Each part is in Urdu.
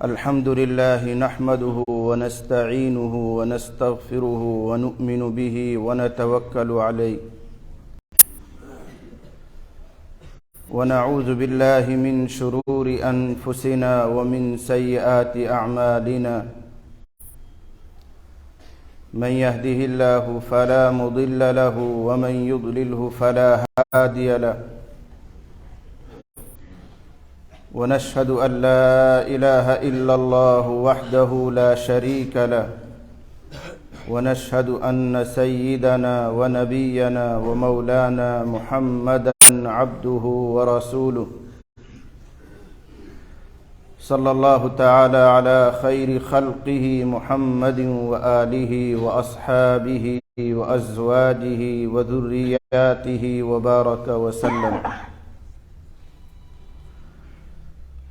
الحمد لله نحمده ونستعينه ونستغفره ونؤمن به ونتوكل عليه ونعوذ بالله من شرور أنفسنا ومن سيئات أعمالنا من يهده الله فلا مضل له ومن يضلله فلا هادي له ونشهد أن لا إله إلا الله وحده لا شريك له ونشهد أن سيدنا ونبينا ومولانا محمدا عبده ورسوله صلى الله تعالى على خير خلقه محمد وآله وأصحابه وأزواجه وذرياته وبارك وسلم.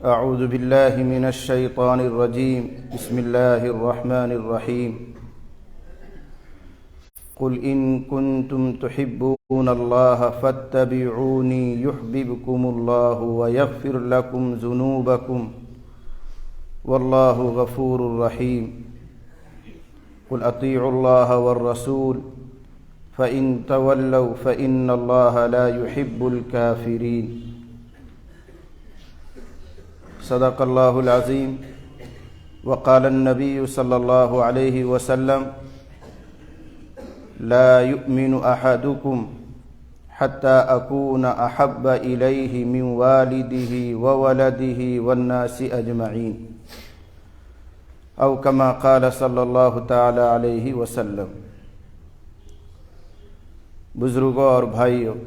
أعوذ بالله من الشيطان الرجيم. بسم الله الرحمن الرحيم. قل إن كنتم تحبون الله فاتبعوني يحببكم الله ويغفر لكم ذنوبكم والله غفور رحيم. قل أطيعوا الله والرسول فإن تولوا فإن الله لا يحب الكافرين. صدق الله العظيم. وقال النبي صلى الله عليه وسلم لا يؤمن أحدكم حتى أكون أحب إليه من والده وولده والناس أجمعين أو كما قال صلی اللہ تعالی علیہ وسلم. بزرگوں اور بھائیوں،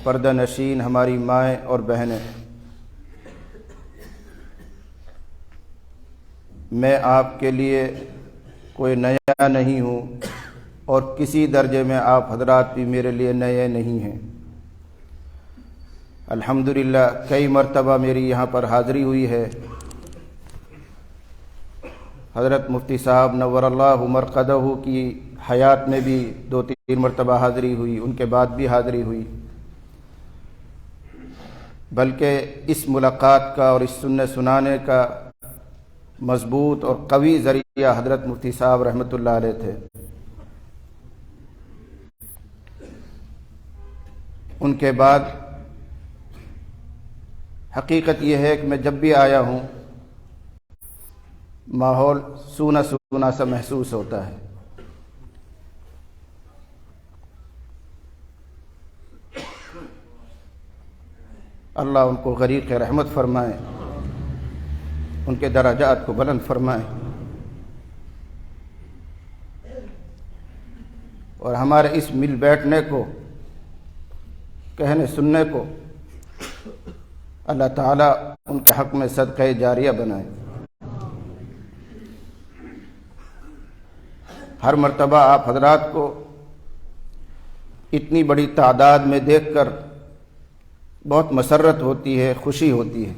پردہ نشین ہماری مائیں اور بہنیں، میں آپ کے لیے کوئی نیا نہیں ہوں اور کسی درجے میں آپ حضرات بھی میرے لیے نئے نہیں ہیں. الحمدللہ کئی مرتبہ میری یہاں پر حاضری ہوئی ہے. حضرت مفتی صاحب نور اللہ مرقدہ کی حیات میں بھی 2-3 مرتبہ حاضری ہوئی، ان کے بعد بھی حاضری ہوئی، بلکہ اس ملاقات کا اور اس سننے سنانے کا مضبوط اور قوی ذریعہ حضرت مفتی صاحب رحمۃ اللہ علیہ تھے. ان کے بعد حقیقت یہ ہے کہ میں جب بھی آیا ہوں ماحول سونا سونا سا محسوس ہوتا ہے. اللہ ان کو غریق رحمت فرمائے، ان کے درجات کو بلند فرمائے، اور ہمارے اس مل بیٹھنے کو، کہنے سننے کو اللہ تعالیٰ ان کے حق میں صدقہ جاریہ بنائے. ہر مرتبہ آپ حضرات کو اتنی بڑی تعداد میں دیکھ کر بہت مسرت ہوتی ہے، خوشی ہوتی ہے،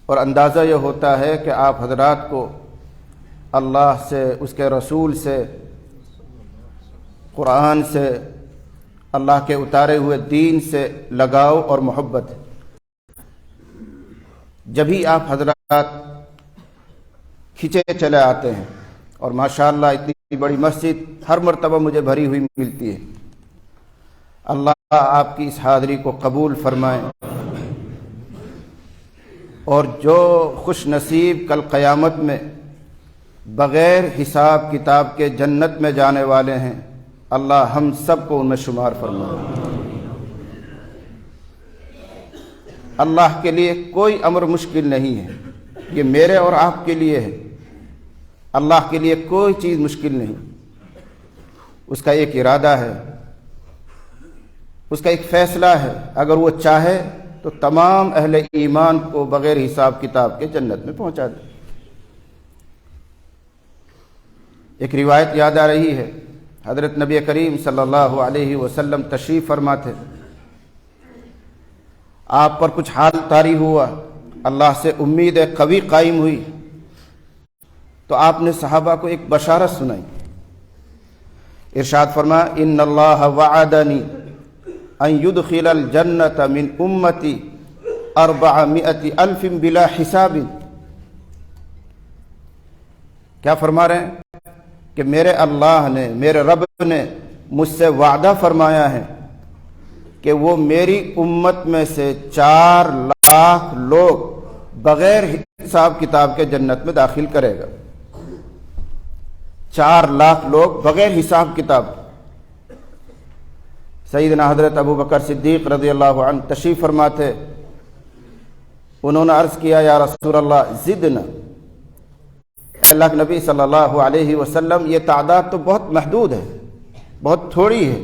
اور اندازہ یہ ہوتا ہے کہ آپ حضرات کو اللہ سے، اس کے رسول سے، قرآن سے، اللہ کے اتارے ہوئے دین سے لگاؤ اور محبت ہے. جبھی آپ حضرات کھنچے چلے آتے ہیں، اور ماشاءاللہ اتنی بڑی مسجد ہر مرتبہ مجھے بھری ہوئی ملتی ہے. اللہ آپ کی اس حاضری کو قبول فرمائے، اور جو خوش نصیب کل قیامت میں بغیر حساب کتاب کے جنت میں جانے والے ہیں، اللہ ہم سب کو ان میں شمار فرمائے. اللہ کے لیے کوئی امر مشکل نہیں ہے، یہ میرے اور آپ کے لیے ہے. اللہ کے لیے کوئی چیز مشکل نہیں. اس کا ایک ارادہ ہے، اس کا ایک فیصلہ ہے. اگر وہ چاہے تو تمام اہل ایمان کو بغیر حساب کتاب کے جنت میں پہنچا دے. ایک روایت یاد آ رہی ہے، حضرت نبی کریم صلی اللہ علیہ وسلم تشریف فرما تھے. آپ پر کچھ حال طاری ہوا، اللہ سے امید قوی قائم ہوئی، تو آپ نے صحابہ کو ایک بشارت سنائی. ارشاد فرما ان اللہ وعدنی ان يدخل الجنة من امتی 400 ألف بلا حساب. کیا فرما رہے ہیں کہ میرے اللہ نے، میرے رب نے مجھ سے وعدہ فرمایا ہے کہ وہ میری امت میں سے 4 لاکھ لوگ بغیر حساب کتاب کے جنت میں داخل کرے گا. 4 لاکھ لوگ بغیر حساب کتاب. سیدنا حضرت ابو بکر صدیق رضی اللہ عنہ تشریف فرما تھے. انہوں نے عرض کیا یا رسول اللہ زدنا. اے اللہ کے نبی صلی اللہ علیہ وسلم یہ تعداد تو بہت محدود ہے، بہت تھوڑی ہے.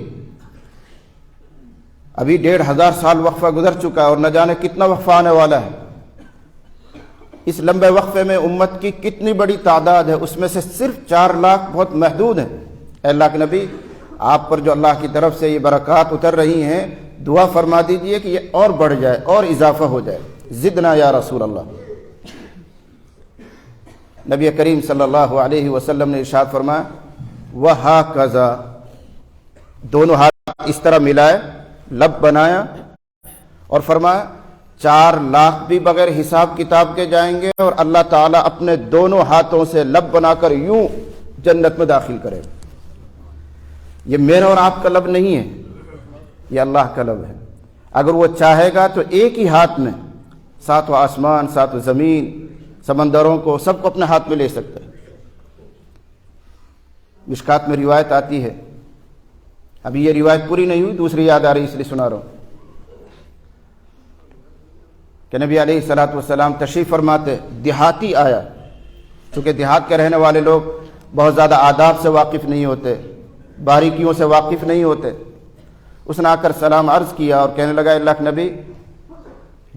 ابھی 1500 سال وقفہ گزر چکا ہے اور نہ جانے کتنا وقفہ آنے والا ہے. اس لمبے وقفے میں امت کی کتنی بڑی تعداد ہے، اس میں سے صرف 4 لاکھ بہت محدود ہیں. اے اللہ کے نبی آپ پر جو اللہ کی طرف سے یہ برکات اتر رہی ہیں، دعا فرما دیجئے کہ یہ اور بڑھ جائے اور اضافہ ہو جائے. زدنا یا رسول اللہ. نبی کریم صلی اللہ علیہ وسلم نے ارشاد فرمایا وَهَكَذَا. دونوں ہاتھ اس طرح ملائے، لب بنایا اور فرمایا 4 لاکھ بھی بغیر حساب کتاب کے جائیں گے اور اللہ تعالیٰ اپنے دونوں ہاتھوں سے لب بنا کر یوں جنت میں داخل کرے. یہ میرا اور آپ کا لب نہیں ہے، یہ اللہ کا لب ہے. اگر وہ چاہے گا تو ایک ہی ہاتھ میں 7 آسمان 7 زمین سمندروں کو سب کو اپنے ہاتھ میں لے سکتا ہے. مشکات میں روایت آتی ہے، ابھی یہ روایت پوری نہیں ہوئی، دوسری یاد آ رہی اس لیے سنا رہا ہوں کہ نبی علیہ الصلوۃ والسلام تشریف فرماتے. دیہاتی آیا، چونکہ دیہات کے رہنے والے لوگ بہت زیادہ آداب سے واقف نہیں ہوتے، باریکیوں سے واقف نہیں ہوتے. اس نے آ کر سلام عرض کیا اور کہنے لگا اللہ کے نبی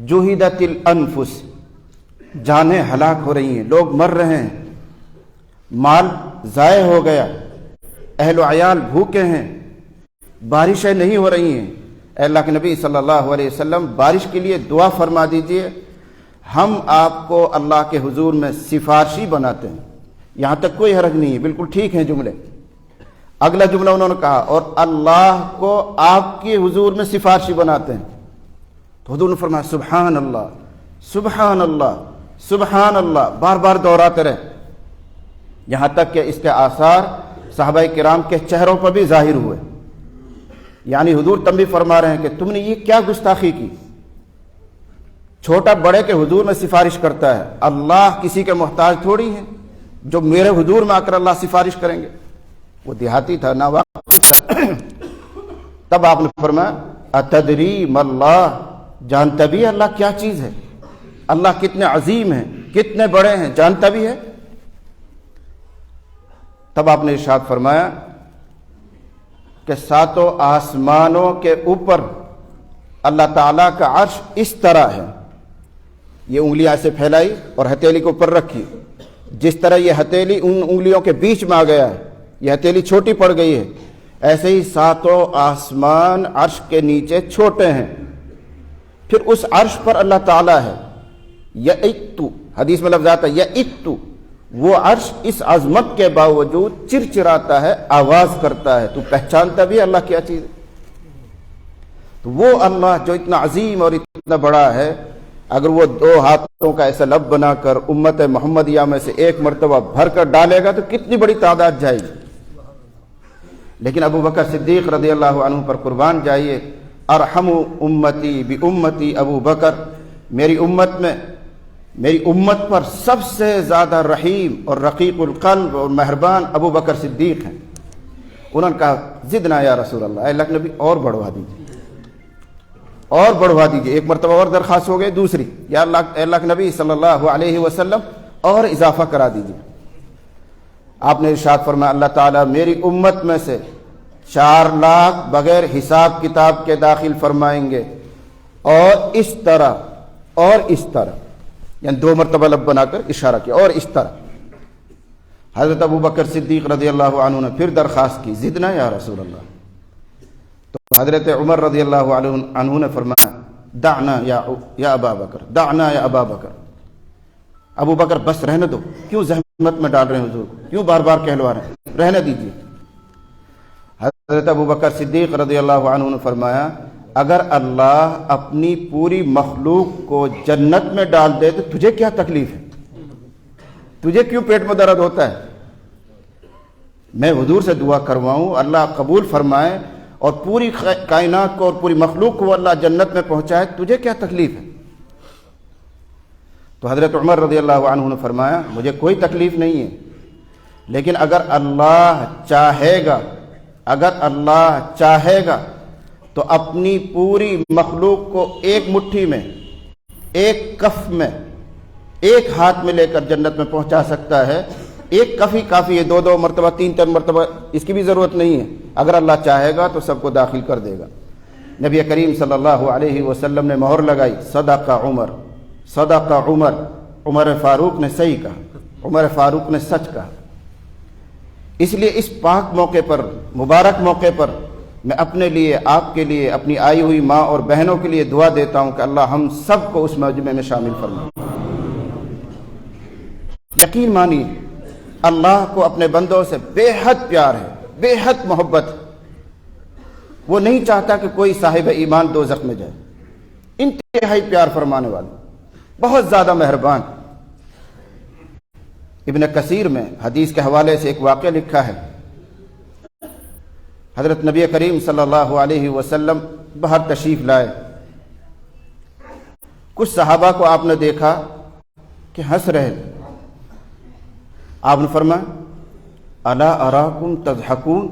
جہدت الانفس، جانیں ہلاک ہو رہی ہیں، لوگ مر رہے ہیں، مال ضائع ہو گیا، اہل و عیال بھوکے ہیں، بارشیں نہیں ہو رہی ہیں. اے اللہ کے نبی صلی اللہ علیہ وسلم بارش کے لیے دعا فرما دیجئے، ہم آپ کو اللہ کے حضور میں سفارشی بناتے ہیں. یہاں تک کوئی حرج نہیں ہے، بالکل ٹھیک ہیں جملے. اگلا جملہ انہوں نے کہا اور اللہ کو آپ کے حضور میں سفارشی بناتے ہیں. تو حضور نے فرمایا سبحان اللہ سبحان اللہ سبحان اللہ، بار بار دہراتے رہے، یہاں تک کہ اس کے آثار صحابہ کرام کے چہروں پر بھی ظاہر ہوئے. یعنی حضور تنبیہ فرما رہے ہیں کہ تم نے یہ کیا گستاخی کی. چھوٹا بڑے کے حضور میں سفارش کرتا ہے، اللہ کسی کے محتاج تھوڑی ہیں جو میرے حضور میں آ کر اللہ سفارش کریں گے. وہ دیہاتی تھا، نا واقف تھا. تب آپ نے فرمایا اتدری ماللہ، جانتا بھی ہے اللہ کیا چیز ہے، اللہ کتنے عظیم ہیں، کتنے بڑے ہیں، جانتا بھی ہے. تب آپ نے ارشاد فرمایا کہ 7 آسمانوں کے اوپر اللہ تعالیٰ کا عرش اس طرح ہے. یہ انگلیاں ایسے پھیلائی اور ہتھیلی کو اوپر رکھی. جس طرح یہ ہتھیلی ان انگلیوں کے بیچ میں آ گیا ہے، یہ ہتھیلی چھوٹی پڑ گئی ہے، ایسے ہی 7 آسمان عرش کے نیچے چھوٹے ہیں. پھر اس عرش پر اللہ تعالیٰ ہے. یئتُ، حدیث میں لفظ آتا ہے یئتُ، وہ عرش اس عظمت کے باوجود چرچراتا ہے، آواز کرتا ہے. تو پہچانتا بھی اللہ کیا چیز ہے. تو وہ اللہ جو اتنا عظیم اور اتنا بڑا ہے، اگر وہ 2 ہاتھوں کا ایسا لب بنا کر امت محمدیہ میں سے ایک مرتبہ بھر کر ڈالے گا تو کتنی بڑی تعداد جائے گی. لیکن ابو بکر صدیق رضی اللہ عنہ پر قربان جائیے. ارحم امتی بامتی ابو بکر، میری امت پر سب سے زیادہ رحیم اور رقیق القلب اور مہربان ابو بکر صدیق ہیں. انہوں نے کہا زدنا یا رسول اللہ، اے اللہ کے نبی اور بڑھوا دیجیے، اور بڑھوا دیجیے. ایک مرتبہ اور درخواست ہو گئی. دوسری، یا اللہ کے نبی صلی اللہ علیہ وسلم اور اضافہ کرا دیجیے. آپ نے ارشاد فرمایا اللہ تعالیٰ میری امت میں سے 4 لاکھ بغیر حساب کتاب کے داخل فرمائیں گے، اور اس طرح اور اس طرح، یعنی 2 مرتبہ لب بنا کر اشارہ کیا، اور اس طرح. حضرت ابو بکر صدیق رضی اللہ عنہ نے پھر درخواست کی زدنا یا رسول اللہ. تو حضرت عمر رضی اللہ عنہ نے فرمایا دعنا یا ابا بکر، دعنا یا ابا بکر، ابو بکر بس رہنے دو، کیوں زحمت میں ڈال رہے ہیں حضور کو، کیوں بار بار کہلوا رہے ہیں، رہنے دیجیے. حضرت ابو بکر صدیق رضی اللہ عنہ نے فرمایا اگر اللہ اپنی پوری مخلوق کو جنت میں ڈال دے تو تجھے کیا تکلیف ہے؟ تجھے کیوں پیٹ میں درد ہوتا ہے؟ میں حضور سے دعا کرواؤں اللہ قبول فرمائے اور پوری کائنات کو اور پوری مخلوق کو اللہ جنت میں پہنچائے، تجھے کیا تکلیف ہے؟ تو حضرت عمر رضی اللہ عنہ نے فرمایا مجھے کوئی تکلیف نہیں ہے، لیکن اگر اللہ چاہے گا تو اپنی پوری مخلوق کو ایک مٹھی میں، ایک کف میں، ایک ہاتھ میں لے کر جنت میں پہنچا سکتا ہے۔ ایک کف ہی کافی ہے، 2 مرتبہ 3 مرتبہ اس کی بھی ضرورت نہیں ہے۔ اگر اللہ چاہے گا تو سب کو داخل کر دے گا۔ نبی کریم صلی اللہ علیہ وسلم نے مہر لگائی، صدق عمر، صدق عمر، عمر فاروق نے صحیح کہا، عمر فاروق نے سچ کہا۔ اس لیے اس پاک موقع پر، مبارک موقع پر میں اپنے لیے، آپ کے لیے، اپنی آئی ہوئی ماں اور بہنوں کے لیے دعا دیتا ہوں کہ اللہ ہم سب کو اس مجمع میں شامل فرمائے۔ یقین مانی اللہ کو اپنے بندوں سے بے حد پیار ہے، بے حد محبت ہے۔ وہ نہیں چاہتا کہ کوئی صاحب ایمان دوزخ میں جائے، انتہائی پیار فرمانے والا، بہت زیادہ مہربان۔ ابن کثیر میں حدیث کے حوالے سے ایک واقعہ لکھا ہے، حضرت نبی کریم صلی اللہ علیہ وسلم باہر تشریف لائے، کچھ صحابہ کو آپ نے دیکھا کہ ہنس رہے تھے۔ آپ نے فرمایا الا اراکم تضحکون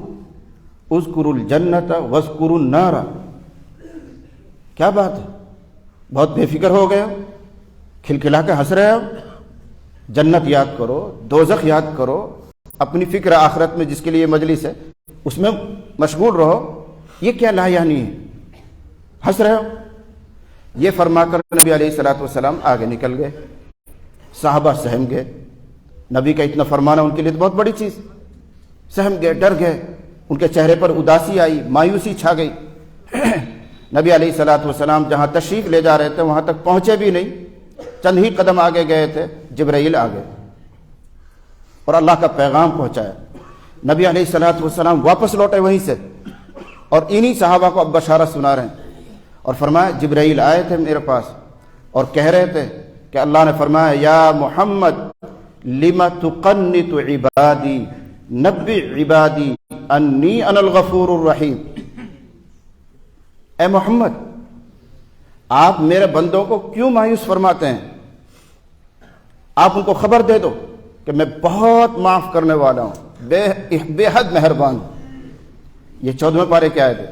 اذکروا الجنت واذکروا النار، کیا بات ہے، بہت بے فکر ہو گئے ہو، کھلکھلا کے ہنس رہے ہو؟ جنت یاد کرو، دوزخ یاد کرو، اپنی فکر آخرت میں جس کے لیے مجلس ہے اس میں مشغول رہو، یہ کیا لا یعنی ہے، ہنس رہے ہو؟ یہ فرما کر نبی علیہ الصلوۃ والسلام آگے نکل گئے۔ صحابہ سہم گئے، نبی کا اتنا فرمانا ان کے لیے تو بہت بڑی چیز، سہم گئے، ڈر گئے، ان کے چہرے پر اداسی آئی، مایوسی چھا گئی۔ نبی علیہ الصلوۃ والسلام جہاں تشریف لے جا رہے تھے وہاں تک پہنچے بھی نہیں، چند ہی قدم آگے گئے تھے، جبرائیل آ گئے اور اللہ کا پیغام پہنچایا۔ نبی علیہ الصلوۃ والسلام واپس لوٹے وہیں سے اور انہی صحابہ کو اب بشارت سنا رہے ہیں، اور فرمایا جبرائیل آئے تھے میرے پاس اور کہہ رہے تھے کہ اللہ نے فرمایا یا محمد لم تقنط عبادی نبئ عبادی انی انا الغفور الرحیم، اے محمد آپ میرے بندوں کو کیوں مایوس فرماتے ہیں؟ آپ ان کو خبر دے دو کہ میں بہت معاف کرنے والا ہوں، بے حد مہربان ہوں۔ یہ 14ویں پارے کی آیت ہے،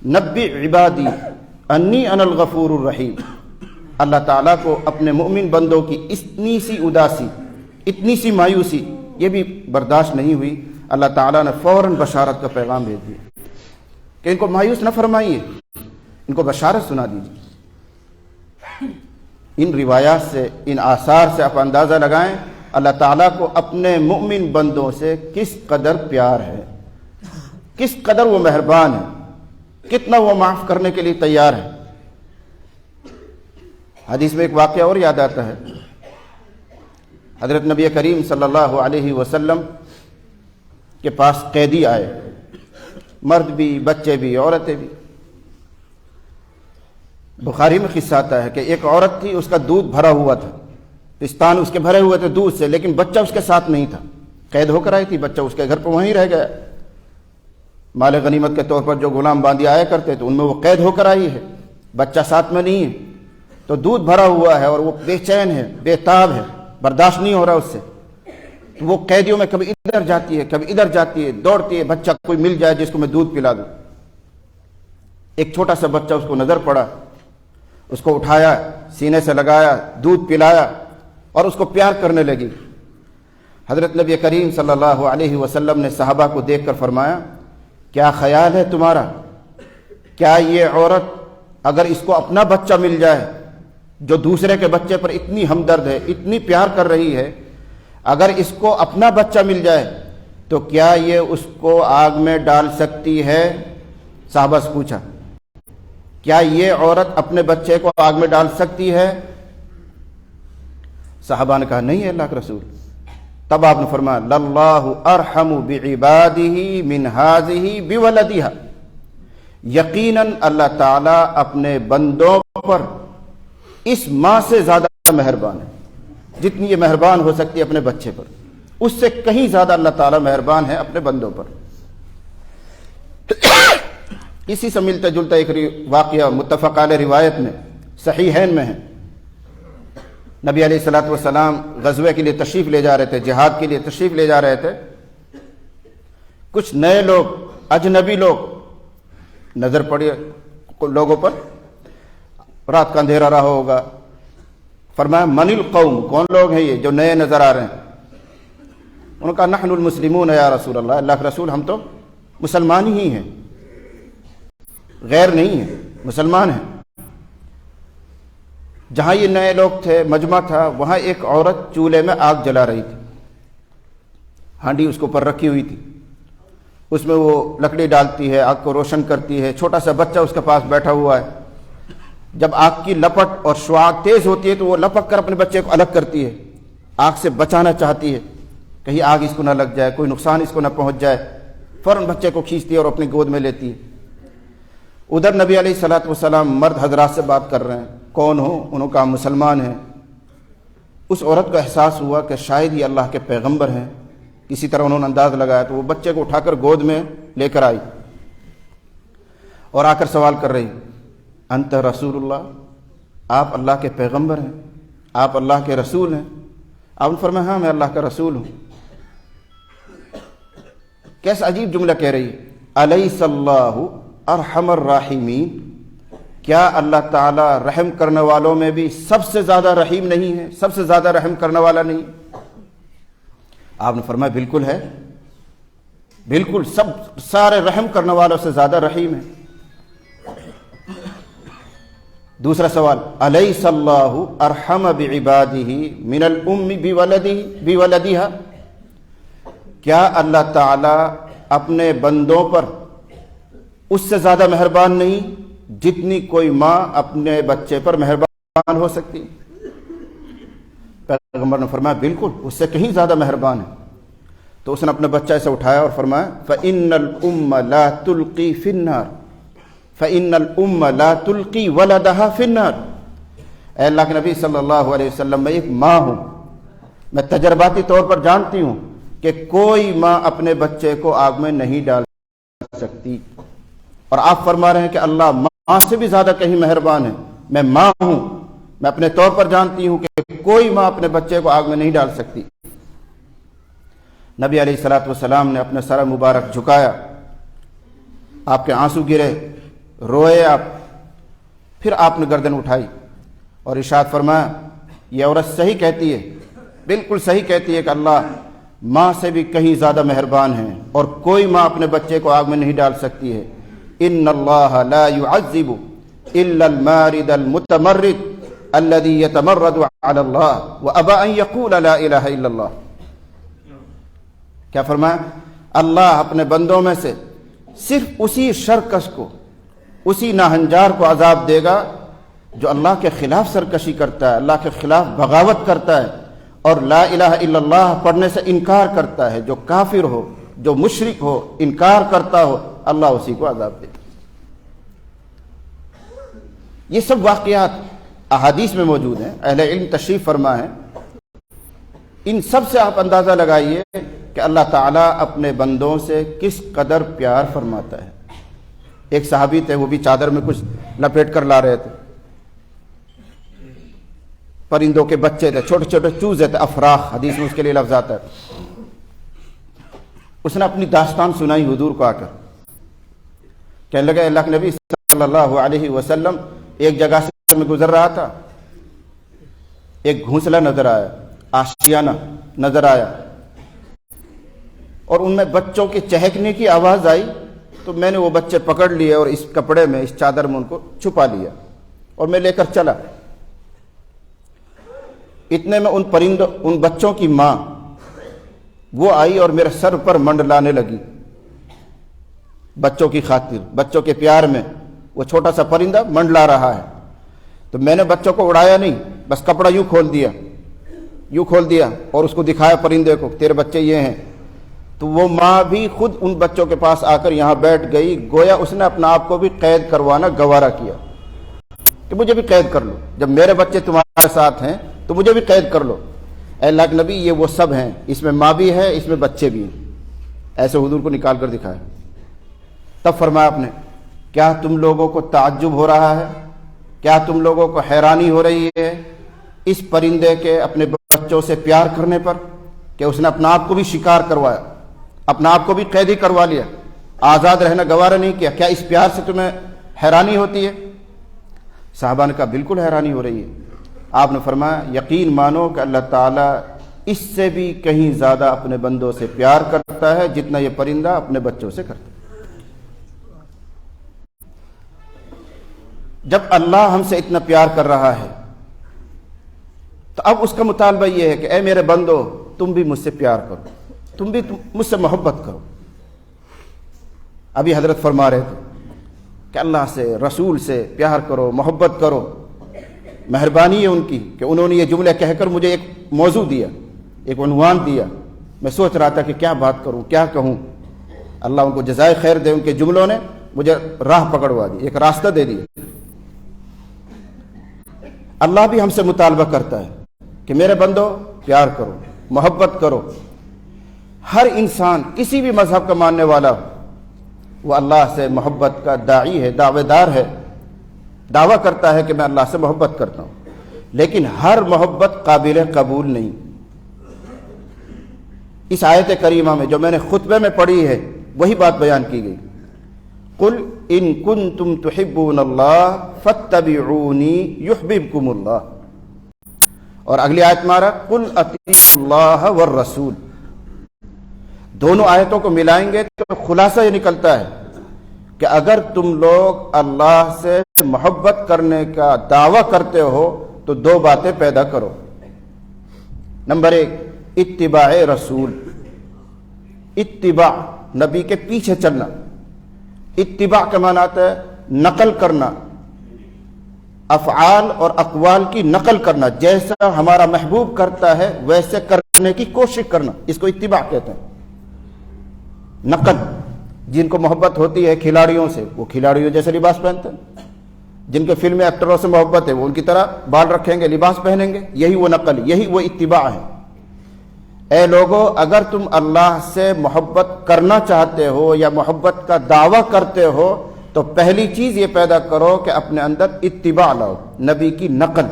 نبئ عبادی انی انا الغفور الرحیم۔ اللہ تعالیٰ کو اپنے مؤمن بندوں کی اتنی سی اداسی، اتنی سی مایوسی یہ بھی برداشت نہیں ہوئی۔ اللہ تعالیٰ نے فوراً بشارت کا پیغام بھیج دیا کہ ان کو مایوس نہ فرمائیے، ان کو بشارت سنا دیجیے۔ ان روایات سے، ان آثار سے آپ اندازہ لگائیں اللہ تعالیٰ کو اپنے مؤمن بندوں سے کس قدر پیار ہے، کس قدر وہ مہربان ہے، کتنا وہ معاف کرنے کے لیے تیار ہے۔ حدیث میں ایک واقعہ اور یاد آتا ہے، حضرت نبی کریم صلی اللہ علیہ وسلم کے پاس قیدی آئے، مرد بھی، بچے بھی، عورتیں بھی۔ بخاری میں قصہ آتا ہے کہ ایک عورت تھی، اس کا دودھ بھرا ہوا تھا، پستان اس کے بھرے ہوئے تھے دودھ سے، لیکن بچہ اس کے ساتھ نہیں تھا، قید ہو کر آئی تھی، بچہ اس کے گھر پر وہیں رہ گیا۔ مال غنیمت کے طور پر جو غلام باندھی آیا کرتے تھے ان میں وہ قید ہو کر آئی ہے، بچہ ساتھ میں نہیں ہے، تو دودھ بھرا ہوا ہے اور وہ بے چین ہے، بے تاب ہے، برداشت نہیں ہو رہا اس سے۔ تو وہ قیدیوں میں کبھی ادھر جاتی ہے، کبھی ادھر جاتی ہے، دوڑتی ہے، بچہ کوئی مل جائے جس کو میں دودھ پلا دوں۔ ایک چھوٹا سا بچہ اس کو نظر پڑا، اس کو اٹھایا، سینے سے لگایا، دودھ پلایا اور اس کو پیار کرنے لگی۔ حضرت نبی کریم صلی اللہ علیہ وسلم نے صحابہ کو دیکھ کر فرمایا کیا خیال ہے تمہارا، کیا یہ عورت اگر اس کو اپنا بچہ مل جائے جو دوسرے کے بچے پر اتنی ہمدرد ہے، اتنی پیار کر رہی ہے، اگر اس کو اپنا بچہ مل جائے تو کیا یہ اس کو آگ میں ڈال سکتی ہے؟ صحابہ سے پوچھا کیا یہ عورت اپنے بچے کو آگ میں ڈال سکتی ہے؟ صحابہ نے کہا نہیں اللہ کے رسول۔ تب آپ نے فرمایا للہ ارحم بعبادہ من ہذہ بولدہا، یقیناً اللہ تعالیٰ اپنے بندوں پر اس ماں سے زیادہ مہربان ہے، جتنی یہ مہربان ہو سکتی ہے اپنے بچے پر، اس سے کہیں زیادہ اللہ تعالیٰ مہربان ہے اپنے بندوں پر۔ اسی سے ملتا جلتا ایک واقعہ متفق علیہ روایت میں صحیحین میں ہے۔ نبی علیہ الصلوۃ والسلام غزوے کے لیے تشریف لے جا رہے تھے، جہاد کے لیے تشریف لے جا رہے تھے۔ کچھ نئے لوگ، اجنبی لوگ نظر پڑے لوگوں پر، رات کا اندھیرا رہا ہوگا۔ فرمایا من القوم، کون لوگ ہیں یہ جو نئے نظر آ رہے ہیں؟ انہوں نے کہا نحن المسلمون یا رسول اللہ، اللہ کے رسول ہم تو مسلمان ہی ہیں، غیر نہیں ہیں، مسلمان ہیں۔ جہاں یہ نئے لوگ تھے، مجمع تھا، وہاں ایک عورت چولہے میں آگ جلا رہی تھی، ہانڈی اس کے اوپر رکھی ہوئی تھی، اس میں وہ لکڑی ڈالتی ہے، آگ کو روشن کرتی ہے، چھوٹا سا بچہ اس کے پاس بیٹھا ہوا ہے۔ جب آگ کی لپٹ اور شعاع تیز ہوتی ہے تو وہ لپک کر اپنے بچے کو الگ کرتی ہے، آگ سے بچانا چاہتی ہے، کہیں آگ اس کو نہ لگ جائے، کوئی نقصان اس کو نہ پہنچ جائے۔ فوراً بچے کو کھینچتی ہے اور اپنی گود میں لیتی ہے۔ ادھر نبی علیہ الصلوۃ والسلام مرد حضرات سے بات کر رہے ہیں، کون ہو؟ انہوں نے کہا مسلمان ہیں۔ اس عورت کو احساس ہوا کہ شاید یہ اللہ کے پیغمبر ہیں، کسی طرح انہوں نے انداز لگایا، تو وہ بچے کو اٹھا کر گود میں لے کر آئی اور آ کر سوال کر رہی، انت رسول اللہ، آپ اللہ کے پیغمبر ہیں، آپ اللہ کے رسول ہیں؟ آپ نے فرمایا ہاں میں اللہ کا رسول ہوں۔ کیسا عجیب جملہ کہہ رہی ہے، الیس اللہ ارحم الراحمین، کیا اللہ تعالیٰ رحم کرنے والوں میں بھی سب سے زیادہ رحیم نہیں ہے، سب سے زیادہ رحم کرنے والا نہیں؟ آپ نے فرمایا بالکل ہے، بالکل، سارے رحم کرنے والوں سے زیادہ رحیم ہے۔ دوسرا سوال، الیس اللہ ارحم بعبادہ من الام بولدہا، کیا اللہ تعالیٰ اپنے بندوں پر اس سے زیادہ مہربان نہیں جتنی کوئی ماں اپنے بچے پر مہربان ہو سکتی؟ پیغمبر نے فرمایا بالکل، اس سے کہیں زیادہ مہربان ہے۔ تو اس نے اپنے بچہ سے اٹھایا اور فرمایا فَإِنَّ الْأُمَّ لَا تُلْقِي فِي النَّارِ فَإِنَّ الْأُمَّ لَا تُلْقِي وَلَدَهَا فِي النَّارِ، اے اللہ کے نبی صلی اللہ علیہ وسلم، میں ایک ماں ہوں، میں تجرباتی طور پر جانتی ہوں کہ کوئی ماں اپنے بچے کو آگ میں نہیں ڈال سکتی، اور آپ فرما رہے ہیں کہ اللہ ماں سے بھی زیادہ کہیں مہربان ہے۔ میں ماں ہوں، میں اپنے طور پر جانتی ہوں کہ کوئی ماں اپنے بچے کو آگ میں نہیں ڈال سکتی۔ نبی علیہ الصلوۃ والسلام نے اپنا سر مبارک جھکایا، آپ کے آنسو گرے، روئے آپ، پھر آپ نے گردن اٹھائی اور ارشاد فرمایا یہ عورت صحیح کہتی ہے، بالکل صحیح کہتی ہے کہ اللہ ماں سے بھی کہیں زیادہ مہربان ہے، اور کوئی ماں اپنے بچے کو آگ میں نہیں ڈال سکتی ہے۔ ان اللہ لا يعذب الا المارد المتمرد الذي يتمرد على الله وابى ان يقول لا اله الا اللہ۔ کیا فرمایا؟ اللہ اپنے بندوں میں سے صرف اسی شرکش کو، اسی ناہنجار کو عذاب دے گا جو اللہ کے خلاف سرکشی کرتا ہے، اللہ کے خلاف بغاوت کرتا ہے اور لا الہ الا اللہ پڑھنے سے انکار کرتا ہے۔ جو کافر ہو، جو مشرک ہو، انکار کرتا ہو، اللہ اسی کو عذاب دے۔ یہ سب واقعات احادیث میں موجود ہیں، اہل علم تشریف فرما ہیں۔ ان سب سے آپ اندازہ لگائیے کہ اللہ تعالیٰ اپنے بندوں سے کس قدر پیار فرماتا ہے۔ ایک صحابی تھے، وہ بھی چادر میں کچھ لپیٹ کر لا رہے تھے، پرندوں کے بچے تھے، چھوٹے چھوٹے چوزے تھے، افراخ حدیث میں اس کے لیے لفظ آتا ہے۔ اس نے اپنی داستان سنائی حضور کو آ کر، کہنے لگا اللہ کے نبی صلی اللہ علیہ وسلم، ایک جگہ سے میں گزر رہا تھا، ایک گھونسلہ نظر آیا، آشیانہ نظر آیا، اور ان میں بچوں کے چہکنے کی آواز آئی، تو میں نے وہ بچے پکڑ لیے اور اس کپڑے میں، اس چادر میں ان کو چھپا لیا اور میں لے کر چلا۔ اتنے میں ان بچوں کی ماں وہ آئی اور میرے سر پر منڈلانے لگی، بچوں کی خاطر، بچوں کے پیار میں وہ چھوٹا سا پرندہ منڈلا رہا ہے۔ تو میں نے بچوں کو اڑایا نہیں، بس کپڑا یوں کھول دیا اور اس کو دکھایا پرندے کو، تیرے بچے یہ ہیں۔ تو وہ ماں بھی خود ان بچوں کے پاس آ کر یہاں بیٹھ گئی، گویا اس نے اپنا آپ کو بھی قید کروانا گوارا کیا کہ مجھے بھی قید کر لو، جب میرے بچے تمہارے ساتھ ہیں تو مجھے بھی قید کر لو۔ اے اللہ کے نبی، یہ وہ سب ہیں، اس میں ماں بھی ہے، اس میں بچے بھی ہیں۔ ایسے حضور کو نکال کر دکھایا۔ تب فرمایا آپ نے، کیا تم لوگوں کو تعجب ہو رہا ہے، کیا تم لوگوں کو حیرانی ہو رہی ہے اس پرندے کے اپنے بچوں سے پیار کرنے پر کہ اس نے اپنا آپ کو بھی شکار کروایا، اپنا آپ کو بھی قیدی کروا لیا، آزاد رہنا گوارا نہیں کیا؟ کیا اس پیار سے تمہیں حیرانی ہوتی ہے؟ صحابہ نے کہا بالکل حیرانی ہو رہی ہے۔ آپ نے فرمایا یقین مانو کہ اللہ تعالیٰ اس سے بھی کہیں زیادہ اپنے بندوں سے پیار کرتا ہے جتنا یہ پرندہ اپنے بچوں سے کرتا ہے۔ جب اللہ ہم سے اتنا پیار کر رہا ہے تو اب اس کا مطالبہ یہ ہے کہ اے میرے بندو، تم بھی مجھ سے پیار کرو، تم بھی مجھ سے محبت کرو۔ ابھی حضرت فرما رہے تھے کہ اللہ سے، رسول سے پیار کرو، محبت کرو۔ مہربانی ہے ان کی کہ انہوں نے یہ جملے کہہ کر مجھے ایک موضوع دیا، ایک عنوان دیا۔ میں سوچ رہا تھا کہ کیا بات کروں، کیا کہوں۔ اللہ ان کو جزائے خیر دے، ان کے جملوں نے مجھے راہ پکڑوا دی، ایک راستہ دے دیا۔ اللہ بھی ہم سے مطالبہ کرتا ہے کہ میرے بندو پیار کرو، محبت کرو۔ ہر انسان کسی بھی مذہب کا ماننے والا ہو، وہ اللہ سے محبت کا داعی ہے، دعوے دار ہے، دعویٰ کرتا ہے کہ میں اللہ سے محبت کرتا ہوں، لیکن ہر محبت قابل قبول نہیں۔ اس آیت کریمہ میں جو میں نے خطبے میں پڑھی ہے وہی بات بیان کی گئی۔ قل ان کنتم تحبون اللہ فاتبعونی یحببکم اللہ، اور اگلی آیت مارا قل اطیعوا اللہ والرسول۔ دونوں آیتوں کو ملائیں گے تو خلاصہ یہ نکلتا ہے کہ اگر تم لوگ اللہ سے محبت کرنے کا دعویٰ کرتے ہو تو دو باتیں پیدا کرو۔ نمبر ایک، اتباع رسول، اتباع نبی کے پیچھے چلنا۔ اتباع کا معنی آتا ہے نقل کرنا، افعال اور اقوال کی نقل کرنا، جیسا ہمارا محبوب کرتا ہے ویسے کرنے کی کوشش کرنا، اس کو اتباع کہتے ہیں۔ نقل، جن کو محبت ہوتی ہے کھلاڑیوں سے، وہ کھلاڑیوں جیسے لباس پہنتے ہیں۔ جن کے فلم ایکٹروں سے محبت ہے وہ ان کی طرح بال رکھیں گے، لباس پہنیں گے۔ یہی وہ نقل، یہی وہ اتباع ہے۔ اے لوگو، اگر تم اللہ سے محبت کرنا چاہتے ہو یا محبت کا دعویٰ کرتے ہو تو پہلی چیز یہ پیدا کرو کہ اپنے اندر اتباع لاؤ، نبی کی نقل۔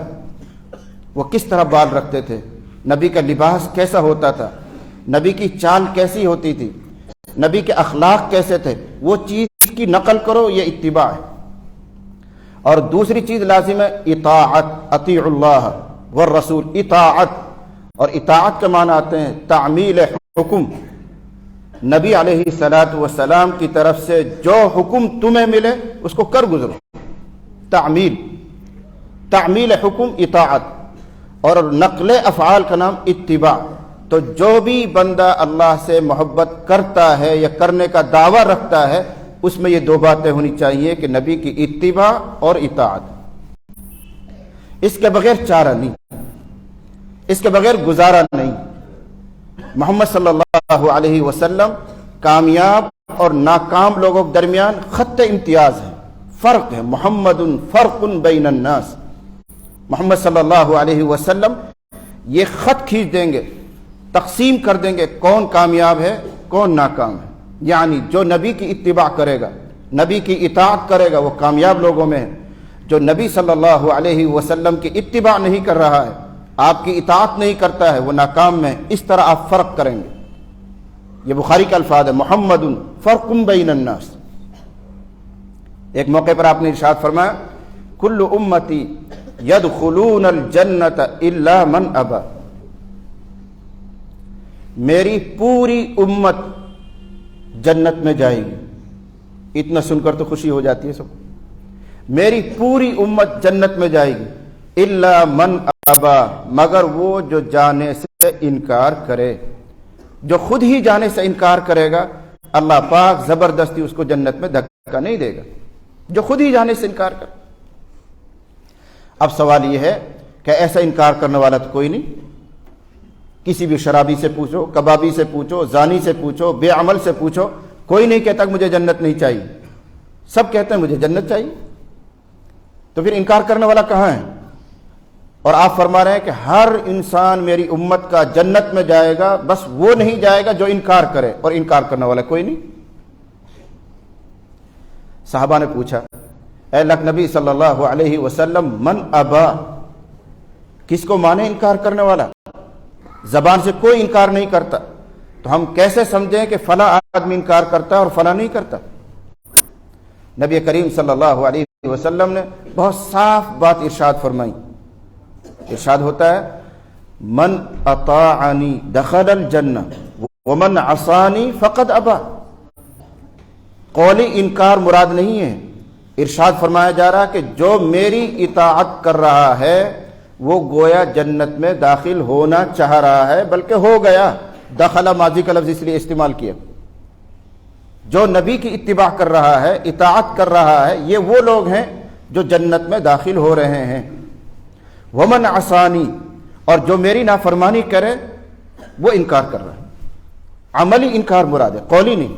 وہ کس طرح بال رکھتے تھے، نبی کا لباس کیسا ہوتا تھا، نبی کی چال کیسی ہوتی تھی، نبی کے اخلاق کیسے تھے، وہ چیز کی نقل کرو، یہ اتباع ہے۔ اور دوسری چیز لازم ہے اطاعت، اطیع اللہ والرسول، اطاعت۔ اور اطاعت کے معنی آتے ہیں تعمیل حکم، نبی علیہ الصلاۃ والسلام کی طرف سے جو حکم تمہیں ملے اس کو کر گزرو، تعمیل حکم اطاعت، اور نقل افعال کا نام اتباع۔ تو جو بھی بندہ اللہ سے محبت کرتا ہے یا کرنے کا دعویٰ رکھتا ہے اس میں یہ دو باتیں ہونی چاہیے کہ نبی کی اتباع اور اطاعت۔ اس کے بغیر چارہ نہیں، اس کے بغیر گزارا نہیں۔ محمد صلی اللہ علیہ وسلم کامیاب اور ناکام لوگوں کے درمیان خط امتیاز ہے، فرق ہے۔ محمد فرق بین الناس، محمد صلی اللہ علیہ وسلم یہ خط کھینچ دیں گے، تقسیم کر دیں گے کون کامیاب ہے کون ناکام ہے۔ یعنی جو نبی کی اتباع کرے گا، نبی کی اطاعت کرے گا، وہ کامیاب لوگوں میں ہے۔ جو نبی صلی اللہ علیہ وسلم کی اتباع نہیں کر رہا ہے، آپ کی اطاعت نہیں کرتا ہے، وہ ناکام میں۔ اس طرح آپ فرق کریں گے۔ یہ بخاری کا الفاظ ہے، محمد فرق بین الناس۔ ایک موقع پر آپ نے ارشاد فرمایا کل امتی یدخلون الجنت الا من ابا، میری پوری امت جنت میں جائے گی۔ اتنا سن کر تو خوشی ہو جاتی ہے سب، میری پوری امت جنت میں جائے گی، الا من ابا، مگر وہ جو جانے سے انکار کرے۔ جو خود ہی جانے سے انکار کرے گا اللہ پاک زبردستی اس کو جنت میں دھکا نہیں دے گا، جو خود ہی جانے سے انکار کرے۔ اب سوال یہ ہے کہ ایسا انکار کرنے والا تو کوئی نہیں، کسی بھی شرابی سے پوچھو، کبابی سے پوچھو، زانی سے پوچھو، بے عمل سے پوچھو، کوئی نہیں کہتا کہ مجھے جنت نہیں چاہیے، سب کہتے ہیں مجھے جنت چاہیے۔ تو پھر انکار کرنے والا کہاں ہے؟ اور آپ فرما رہے ہیں کہ ہر انسان میری امت کا جنت میں جائے گا، بس وہ نہیں جائے گا جو انکار کرے، اور انکار کرنے والا کوئی نہیں۔ صحابہ نے پوچھا اے اللہ کے نبی صلی اللہ علیہ وسلم من ابا، کس کو مانے انکار کرنے والا؟ زبان سے کوئی انکار نہیں کرتا، تو ہم کیسے سمجھیں کہ فلاں آدمی انکار کرتا ہے اور فلاں نہیں کرتا؟ نبی کریم صلی اللہ علیہ وسلم نے بہت صاف بات ارشاد فرمائی۔ ارشاد ہوتا ہے من اطاعنی دخل الجنہ ومن عصانی فقد ابا۔ قولی انکار مراد نہیں ہے، ارشاد فرمایا جا رہا کہ جو میری اطاعت کر رہا ہے وہ گویا جنت میں داخل ہونا چاہ رہا ہے، بلکہ ہو گیا۔ دخل ماضی کا لفظ اس لیے استعمال کیا، جو نبی کی اتباع کر رہا ہے، اطاعت کر رہا ہے، یہ وہ لوگ ہیں جو جنت میں داخل ہو رہے ہیں۔ ومن عصانی، اور جو میری نافرمانی کرے وہ انکار کر رہا ہے۔ عملی انکار مراد ہے، قولی نہیں۔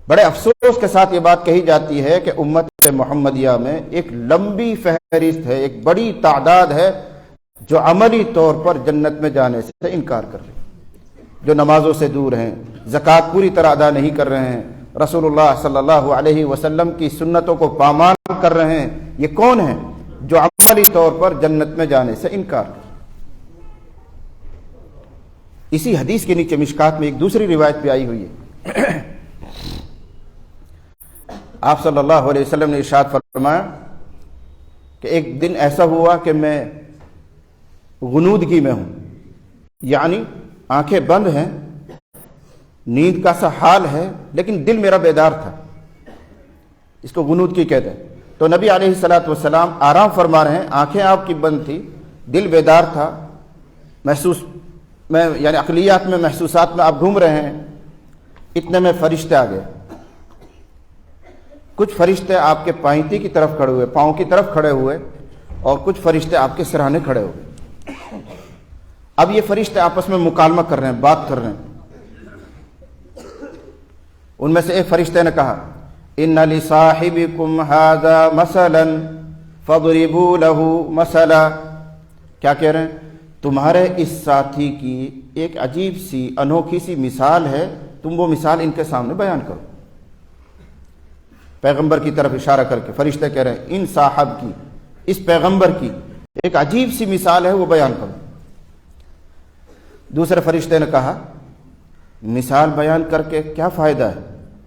بڑے افسوس کے ساتھ یہ بات کہی جاتی ہے کہ امت محمدیہ میں ایک لمبی فہرست ہے، ایک بڑی تعداد ہے جو عملی طور پر جنت میں جانے سے انکار کر رہے ہیں، جو نمازوں سے دور ہیں، زکوٰۃ پوری طرح ادا نہیں کر رہے ہیں، رسول اللہ صلی اللہ علیہ وسلم کی سنتوں کو پامال کر رہے ہیں۔ یہ کون ہیں جو عملی طور پر جنت میں جانے سے انکار کر؟ اسی حدیث کے نیچے مشکات میں ایک دوسری روایت بھی آئی ہوئی ہے۔ آپ صلی اللہ علیہ وسلم نے ارشاد فرمایا کہ ایک دن ایسا ہوا کہ میں غنودگی میں ہوں، یعنی آنکھیں بند ہیں، نیند کا سا حال ہے، لیکن دل میرا بیدار تھا، اس کو غنودگی کہتے ہیں۔ تو نبی علیہ الصلوۃ والسلام آرام فرما رہے ہیں، آنکھیں آپ کی بند تھی، دل بیدار تھا، یعنی عقلیات میں، محسوسات میں آپ گھوم رہے ہیں۔ اتنے میں فرشتے آ گئے، کچھ فرشتے آپ کے پائنتی کی طرف کھڑے ہوئے، پاؤں کی طرف کھڑے ہوئے، اور کچھ فرشتے آپ کے سرہانے کھڑے ہوئے۔ اب یہ فرشتے آپس میں مکالمہ کر رہے ہیں، بات کر رہے ہیں۔ ان میں سے ایک فرشتے نے کہا ان لصاحبکم ھذا مثلا فاضربوا له مثلا۔ کیا کہہ رہے ہیں؟ تمہارے اس ساتھی کی ایک عجیب سی انوکھی سی مثال ہے، تم وہ مثال ان کے سامنے بیان کرو۔ پیغمبر کی طرف اشارہ کر کے فرشتے کہہ رہے ہیں ان صاحب کی، اس پیغمبر کی ایک عجیب سی مثال ہے، وہ بیان کرو۔ دوسرے فرشتے نے کہا مثال بیان کر کے کیا فائدہ ہے؟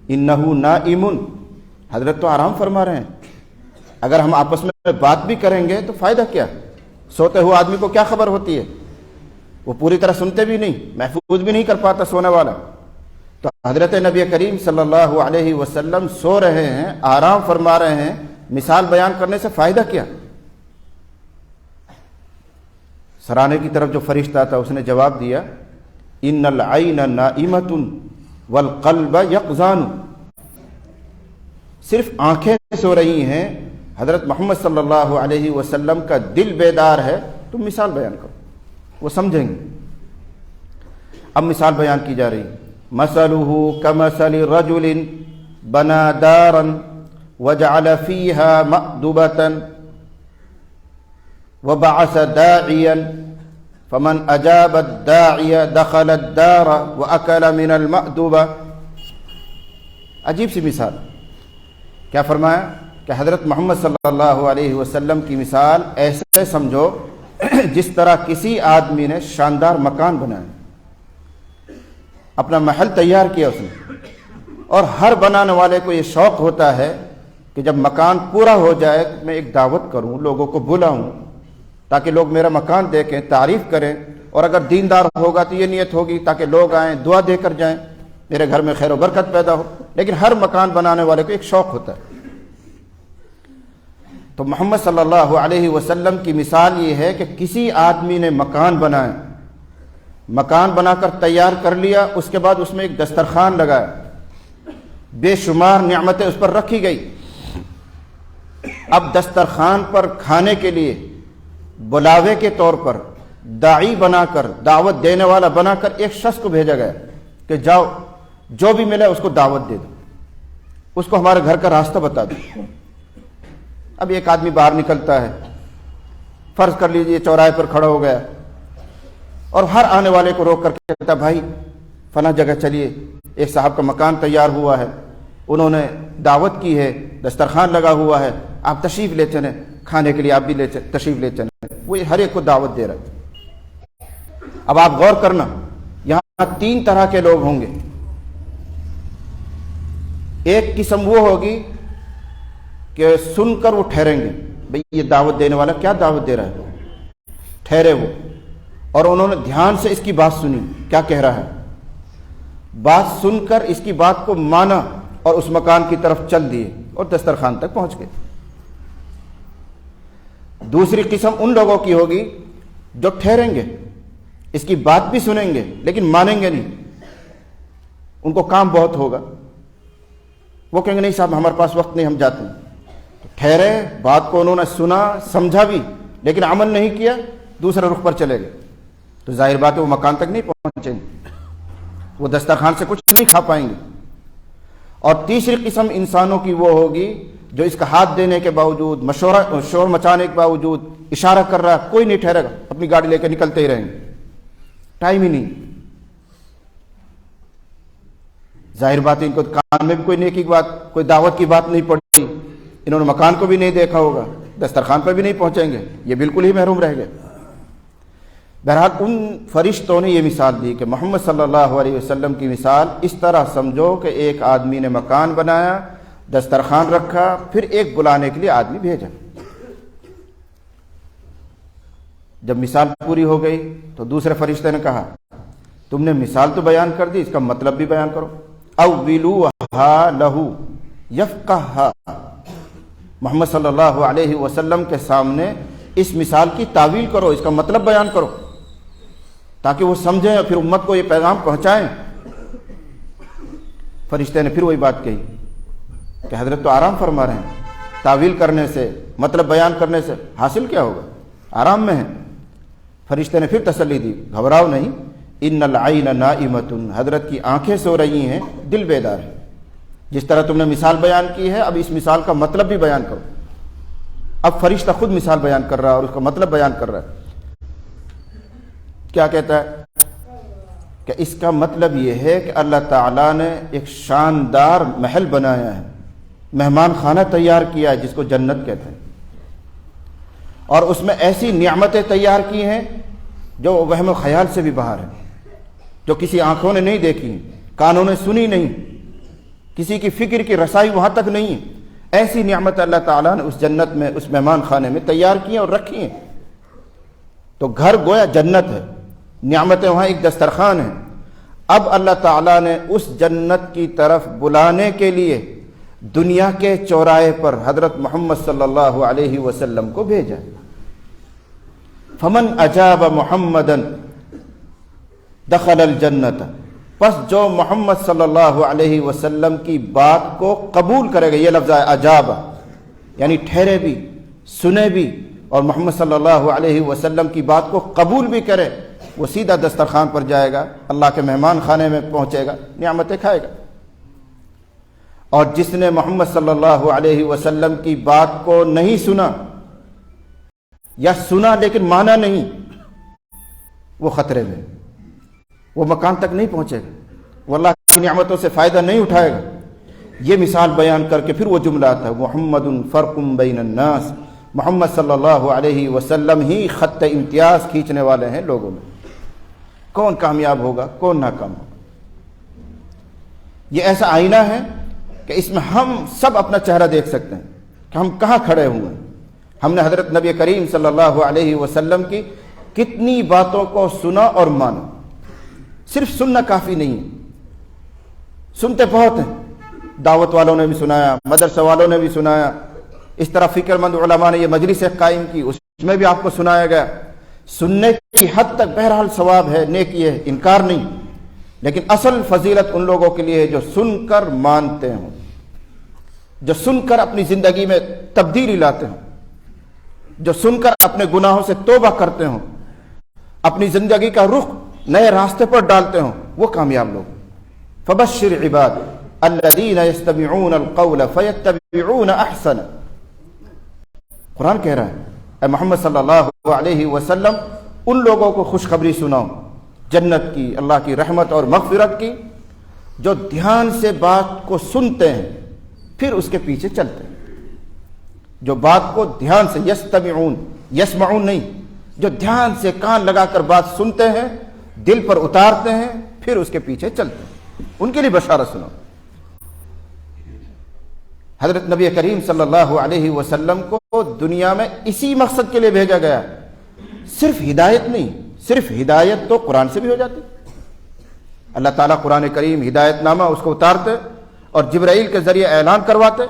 انہو نائم، حضرت تو آرام فرما رہے ہیں، اگر ہم آپس میں بات بھی کریں گے تو فائدہ کیا؟ سوتے ہوئے آدمی کو کیا خبر ہوتی ہے؟ وہ پوری طرح سنتے بھی نہیں، محفوظ بھی نہیں کر پاتا سونے والا۔ تو حضرت نبی کریم صلی اللہ علیہ وسلم سو رہے ہیں، آرام فرما رہے ہیں، مثال بیان کرنے سے فائدہ کیا؟ سرانے کی طرف جو فرشتہ تھا اس نے جواب دیا ان العین نائمۃ والقلب یقظان۔ صرف آنکھیں سو رہی ہیں، حضرت محمد صلی اللہ علیہ وسلم کا دل بیدار ہے، تم مثال بیان کرو، وہ سمجھیں گے۔ اب مثال بیان کی جا رہی، مثلہ کمثل رجل بنا دارا وجعل فيها مأدبة وبعث داعيا فمن أجاب الداعي دخل الدار وأكل من المأدبة۔ عجیب سی مثال۔ کیا فرمایا کہ حضرت محمد صلی اللہ علیہ وسلم کی مثال ایسے سمجھو جس طرح کسی آدمی نے شاندار مکان بنایا، اپنا محل تیار کیا اس نے، اور ہر بنانے والے کو یہ شوق ہوتا ہے کہ جب مکان پورا ہو جائے میں ایک دعوت کروں، لوگوں کو بلاؤں تاکہ لوگ میرا مکان دیکھیں، تعریف کریں، اور اگر دیندار ہوگا تو یہ نیت ہوگی تاکہ لوگ آئیں، دعا دے کر جائیں، میرے گھر میں خیر و برکت پیدا ہو۔ لیکن ہر مکان بنانے والے کو ایک شوق ہوتا ہے۔ تو محمد صلی اللہ علیہ وسلم کی مثال یہ ہے کہ کسی آدمی نے مکان بنایا، مکان بنا کر تیار کر لیا، اس کے بعد اس میں ایک دسترخوان لگایا، بے شمار نعمتیں اس پر رکھی گئی۔ اب دسترخوان پر کھانے کے لیے بلاوے کے طور پر داعی بنا کر، دعوت دینے والا بنا کر ایک شخص کو بھیجا گیا کہ جاؤ جو بھی ملے اس کو دعوت دے دو، اس کو ہمارے گھر کا راستہ بتا دو۔ اب ایک آدمی باہر نکلتا ہے، فرض کر لیجئے چوراہے پر کھڑا ہو گیا اور ہر آنے والے کو روک کر کہتا بھائی فلاں جگہ چلیے، ایک صاحب کا مکان تیار ہوا ہے، انہوں نے دعوت کی ہے، دسترخوان لگا ہوا ہے، آپ تشریف لے چلیں، کھانے کے لیے آپ بھی تشریف لے چلیں۔ وہ ہر ایک کو دعوت دے رہا ہے۔ اب آپ غور کرنا، یہاں 3 طرح کے لوگ ہوں گے۔ ایک قسم وہ ہوگی کہ سن کر وہ ٹھہریں گے، بھئی یہ دعوت دینے والا کیا دعوت دے رہا ہے، ٹھہرے وہ، اور انہوں نے دھیان سے اس کی بات سنی، کیا کہہ رہا ہے، بات سن کر اس کی بات کو مانا اور اس مکان کی طرف چل دیے اور دسترخوان تک پہنچ گئے۔ دوسری قسم ان لوگوں کی ہوگی جو ٹھہریں گے، اس کی بات بھی سنیں گے لیکن مانیں گے نہیں، ان کو کام بہت ہوگا، وہ کہیں گے نہیں صاحب ہمارے پاس وقت نہیں، ہم جاتے ہیں۔ ٹھہرے، بات کو انہوں نے سنا سمجھا بھی لیکن عمل نہیں کیا، دوسرے رخ پر چلے گئے، تو ظاہر بات ہے وہ مکان تک نہیں پہنچیں گے، وہ دسترخوان سے کچھ نہیں کھا پائیں گے۔ اور تیسری قسم انسانوں کی وہ ہوگی جو اس کا ہاتھ دینے کے باوجود، شور مچانے کے باوجود، اشارہ کر رہا ہے، کوئی نہیں ٹھہرے گا، اپنی گاڑی لے کے نکلتے ہی رہیں گے، ٹائم ہی نہیں۔ ظاہر بات ہے ان کو کان میں بھی کوئی نیکی کی بات، کوئی دعوت کی بات نہیں پڑی، انہوں نے مکان کو بھی نہیں دیکھا ہوگا، دسترخوان پہ بھی نہیں پہنچیں گے، یہ بالکل ہی محروم رہ گئے۔ بہرحال ان فرشتوں نے یہ مثال دی کہ محمد صلی اللہ علیہ وسلم کی مثال اس طرح سمجھو کہ ایک آدمی نے مکان بنایا، دسترخوان رکھا، پھر ایک بلانے کے لیے آدمی بھیجا۔ جب مثال پوری ہو گئی تو دوسرے فرشتے نے کہا تم نے مثال تو بیان کر دی، اس کا مطلب بھی بیان کرو۔ اولوہا لہو یفقہہا، محمد صلی اللہ علیہ وسلم کے سامنے اس مثال کی تعویل کرو، اس کا مطلب بیان کرو تاکہ وہ سمجھیں اور پھر امت کو یہ پیغام پہنچائیں۔ فرشتے نے پھر وہی بات کہی کہ حضرت تو آرام فرما رہے ہیں، تعویل کرنے سے، مطلب بیان کرنے سے حاصل کیا ہوگا، آرام میں ہیں۔ فرشتے نے پھر تسلی دی، گھبراؤ نہیں، ان العین نائمۃ، حضرت کی آنکھیں سو رہی ہیں، دل بیدار ہے۔ جس طرح تم نے مثال بیان کی ہے اب اس مثال کا مطلب بھی بیان کرو۔ اب فرشتہ خود مثال بیان کر رہا ہے اور اس کا مطلب بیان کر رہا ہے۔ کیا کہتا ہے کہ اس کا مطلب یہ ہے کہ اللہ تعالیٰ نے ایک شاندار محل بنایا ہے، مہمان خانہ تیار کیا ہے جس کو جنت کہتے ہیں، اور اس میں ایسی نعمتیں تیار کی ہیں جو وہم و خیال سے بھی باہر ہیں، جو کسی آنکھوں نے نہیں دیکھی ہیں، کانوں نے سنی نہیں، کسی کی فکر کی رسائی وہاں تک نہیں ہے۔ ایسی نعمت اللہ تعالیٰ نے اس جنت میں، اس مہمان خانے میں تیار کی ہیں اور رکھی ہیں۔ تو گھر گویا جنت ہے، نعمتیں وہاں ایک دسترخوان ہیں۔ اب اللہ تعالیٰ نے اس جنت کی طرف بلانے کے لیے دنیا کے چوراہے پر حضرت محمد صلی اللہ علیہ وسلم کو بھیجا۔ فمن اجاب محمدًا دخل الجنت، پس جو محمد صلی اللہ علیہ وسلم کی بات کو قبول کرے گا، یہ لفظ ہے اجاب، یعنی ٹھہرے بھی، سنے بھی، اور محمد صلی اللہ علیہ وسلم کی بات کو قبول بھی کرے، وہ سیدھا دسترخوان پر جائے گا، اللہ کے مہمان خانے میں پہنچے گا، نعمتیں کھائے گا۔ اور جس نے محمد صلی اللہ علیہ وسلم کی بات کو نہیں سنا یا سنا لیکن مانا نہیں، وہ خطرے میں، وہ مکان تک نہیں پہنچے گا، وہ اللہ کی نعمتوں سے فائدہ نہیں اٹھائے گا۔ یہ مثال بیان کر کے پھر وہ جملہ آتا ہے محمد فرق بین الناس، محمد صلی اللہ علیہ وسلم ہی خط امتیاز کھینچنے والے ہیں لوگوں میں، کون کامیاب ہوگا کون ناکام ہوگا۔ یہ ایسا آئینہ ہے کہ اس میں ہم سب اپنا چہرہ دیکھ سکتے ہیں کہ ہم کہاں کھڑے ہوئے ہیں۔ ہم نے حضرت نبی کریم صلی اللہ علیہ وسلم کی کتنی باتوں کو سنا اور مانا۔ صرف سننا کافی نہیں ہے، سنتے بہت ہیں، دعوت والوں نے بھی سنایا، مدرسہ والوں نے بھی سنایا، اس طرح فکر مند علماء نے یہ مجلس قائم کی، اس میں بھی آپ کو سنایا گیا۔ سننے کی حد تک بہرحال ثواب ہے، نیکی ہے، انکار نہیں، لیکن اصل فضیلت ان لوگوں کے لیے ہے جو سن کر مانتے ہوں، جو سن کر اپنی زندگی میں تبدیلی لاتے ہوں، جو سن کر اپنے گناہوں سے توبہ کرتے ہوں، اپنی زندگی کا رخ نئے راستے پر ڈالتے ہوں، وہ کامیاب لوگ۔ فبشر عباد الذین یستمعون القول فیتبعون احسن۔ قرآن کہہ رہا ہے اے محمد صلی اللہ علیہ وسلم ان لوگوں کو خوشخبری سناؤ جنت کی، اللہ کی رحمت اور مغفرت کی، جو دھیان سے بات کو سنتے ہیں پھر اس کے پیچھے چلتے ہیں۔ جو بات کو دھیان سے، یستمعون یسمعون نہیں، جو دھیان سے کان لگا کر بات سنتے ہیں، دل پر اتارتے ہیں، پھر اس کے پیچھے چلتے ہیں، ان کے لیے بشارت سنو۔ حضرت نبی کریم صلی اللہ علیہ وسلم کو دنیا میں اسی مقصد کے لیے بھیجا گیا، صرف ہدایت نہیں، صرف ہدایت تو قرآن سے بھی ہو جاتی۔ اللہ تعالیٰ قرآن کریم ہدایت نامہ اس کو اتارتے اور جبرائیل کے ذریعے اعلان کرواتے،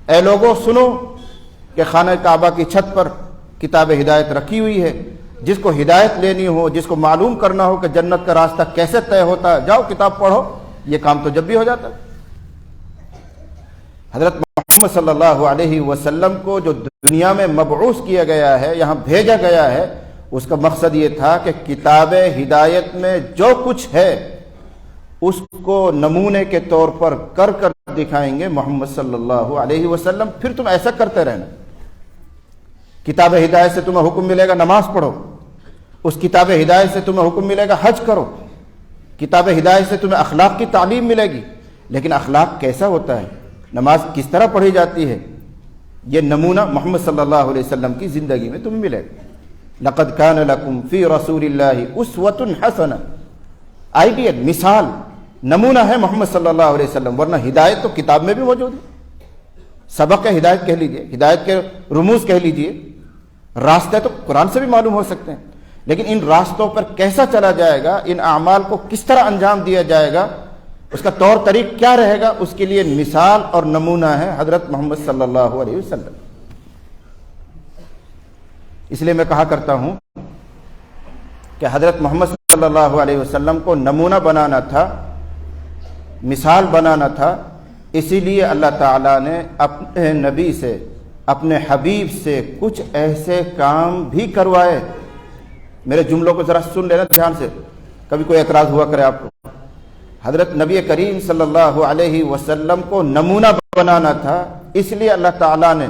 اے لوگوں سنو کہ خانہ کعبہ کی چھت پر کتاب ہدایت رکھی ہوئی ہے، جس کو ہدایت لینی ہو، جس کو معلوم کرنا ہو کہ جنت کا راستہ کیسے طے ہوتا ہے، جاؤ کتاب پڑھو۔ یہ کام تو جب بھی ہو جاتا ہے۔ حضرت محمد صلی اللہ علیہ وسلم کو جو دنیا میں مبعوث کیا گیا ہے، یہاں بھیجا گیا ہے، اس کا مقصد یہ تھا کہ کتاب ہدایت میں جو کچھ ہے اس کو نمونے کے طور پر کر کر دکھائیں گے محمد صلی اللہ علیہ وسلم، پھر تم ایسا کرتے رہنا۔ کتاب ہدایت سے تمہیں حکم ملے گا نماز پڑھو، اس کتاب ہدایت سے تمہیں حکم ملے گا حج کرو، کتاب ہدایت سے تمہیں اخلاق کی تعلیم ملے گی، لیکن اخلاق کیسا ہوتا ہے، نماز کس طرح پڑھی جاتی ہے، یہ نمونہ محمد صلی اللہ علیہ وسلم کی زندگی میں تمہیں ملے گا۔ لقد کان لکم فی رسول اللہ اسوۃ حسنہ، آئیڈیل، مثال، نمونہ ہے محمد صلی اللہ علیہ وسلم، ورنہ ہدایت تو کتاب میں بھی موجود ہے۔ سبق ہدایت کہہ لیجئے، ہدایت کے رموز کہہ لیجئے، راستے تو قرآن سے بھی معلوم ہو سکتے ہیں، لیکن ان راستوں پر کیسا چلا جائے گا، ان اعمال کو کس طرح انجام دیا جائے گا، اس کا طور طریق کیا رہے گا، اس کے لیے مثال اور نمونہ ہے حضرت محمد صلی اللہ علیہ وسلم۔ اس لیے میں کہا کرتا ہوں کہ حضرت محمد صلی اللہ علیہ وسلم کو نمونہ بنانا تھا، مثال بنانا تھا، اسی لیے اللہ تعالیٰ نے اپنے نبی سے، اپنے حبیب سے کچھ ایسے کام بھی کروائے۔ میرے جملوں کو ذرا سن لینا دھیان سے، کبھی کوئی اعتراض ہوا کرے آپ کو۔ حضرت نبی کریم صلی اللہ علیہ وسلم کو نمونہ بنانا تھا، اس لیے اللہ تعالیٰ نے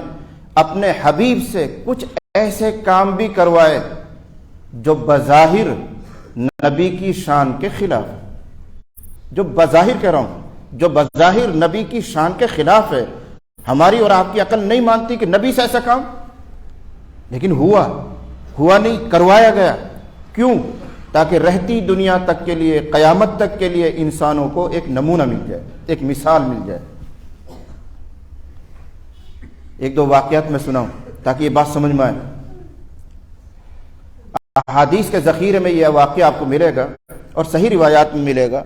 اپنے حبیب سے کچھ ایسے کام بھی کروائے جو بظاہر نبی کی شان کے خلاف، جو بظاہر کہہ رہا ہوں، جو بظاہر نبی کی شان کے خلاف ہے۔ ہماری اور آپ کی عقل نہیں مانتی کہ نبی سے ایسا کام، لیکن ہوا نہیں، کروایا گیا۔ کیوں؟ تاکہ رہتی دنیا تک کے لیے، قیامت تک کے لیے انسانوں کو ایک نمونہ مل جائے، ایک مثال مل جائے۔ ایک دو واقعات میں سناؤں تاکہ یہ بات سمجھ میں آئے۔ احادیث کے ذخیرے میں یہ واقعہ آپ کو ملے گا اور صحیح روایات میں ملے گا